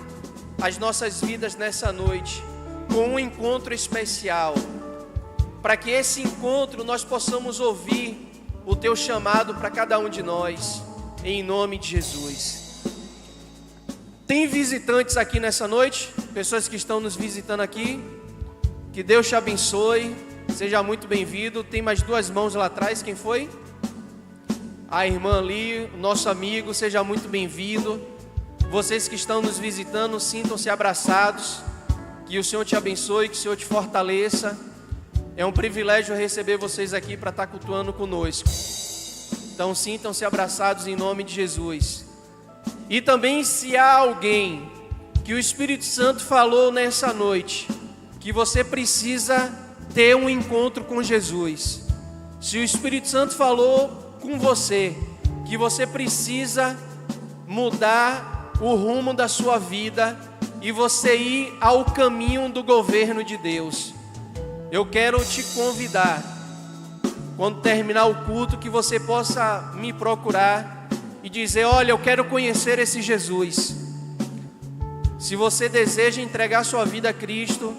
as nossas vidas nessa noite com um encontro especial, para que esse encontro nós possamos ouvir o Teu chamado para cada um de nós, em nome de Jesus. Tem visitantes aqui nessa noite, pessoas que estão nos visitando aqui. Que Deus te abençoe, seja muito bem-vindo. Tem mais duas mãos lá atrás, quem foi? A irmã ali, o nosso amigo, seja muito bem-vindo. Vocês que estão nos visitando, sintam-se abraçados. Que o Senhor te abençoe, que o Senhor te fortaleça. É um privilégio receber vocês aqui para estar cultuando conosco. Então sintam-se abraçados em nome de Jesus. E também, se há alguém que o Espírito Santo falou nessa noite, que você precisa ter um encontro com Jesus. Se o Espírito Santo falou com você, que você precisa mudar o rumo da sua vida e você ir ao caminho do governo de Deus, eu quero te convidar, quando terminar o culto, que você possa me procurar e dizer: olha, eu quero conhecer esse Jesus. Se você deseja entregar sua vida a Cristo,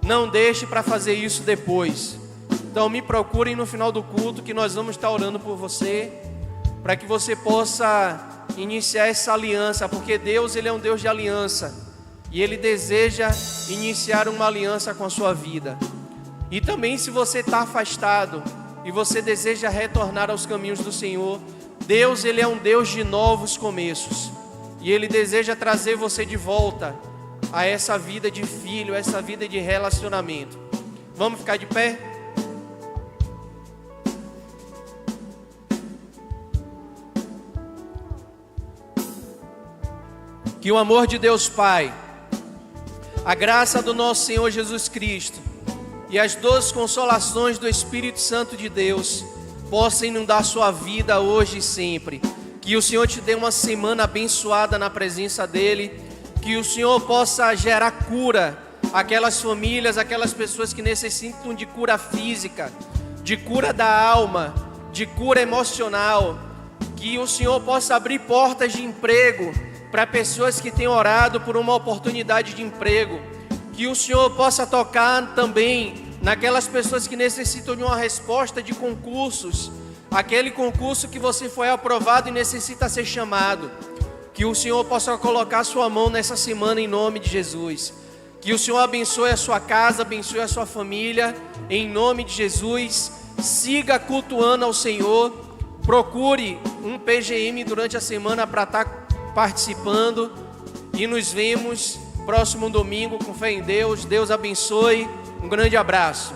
não deixe para fazer isso depois. Então me procurem no final do culto, que nós vamos estar orando por você, para que você possa iniciar essa aliança, porque Deus, Ele é um Deus de aliança, e Ele deseja iniciar uma aliança com a sua vida. E também, se você está afastado e você deseja retornar aos caminhos do Senhor, Deus, Ele é um Deus de novos começos, e Ele deseja trazer você de volta a essa vida de filho, a essa vida de relacionamento. Vamos ficar de pé? Que o amor de Deus Pai, a graça do nosso Senhor Jesus Cristo e as doces consolações do Espírito Santo de Deus possam inundar sua vida hoje e sempre. Que o Senhor te dê uma semana abençoada na presença dEle. Que o Senhor possa gerar cura àquelas famílias, aquelas pessoas que necessitam de cura física, de cura da alma, de cura emocional. Que o Senhor possa abrir portas de emprego para pessoas que têm orado por uma oportunidade de emprego. Que o Senhor possa tocar também naquelas pessoas que necessitam de uma resposta de concursos, aquele concurso que você foi aprovado e necessita ser chamado. Que o Senhor possa colocar a sua mão nessa semana em nome de Jesus. Que o Senhor abençoe a sua casa, abençoe a sua família, em nome de Jesus. Siga cultuando ao Senhor. Procure um PGM durante a semana para estar participando. E nos vemos próximo domingo com fé em Deus. Deus abençoe. Um grande abraço.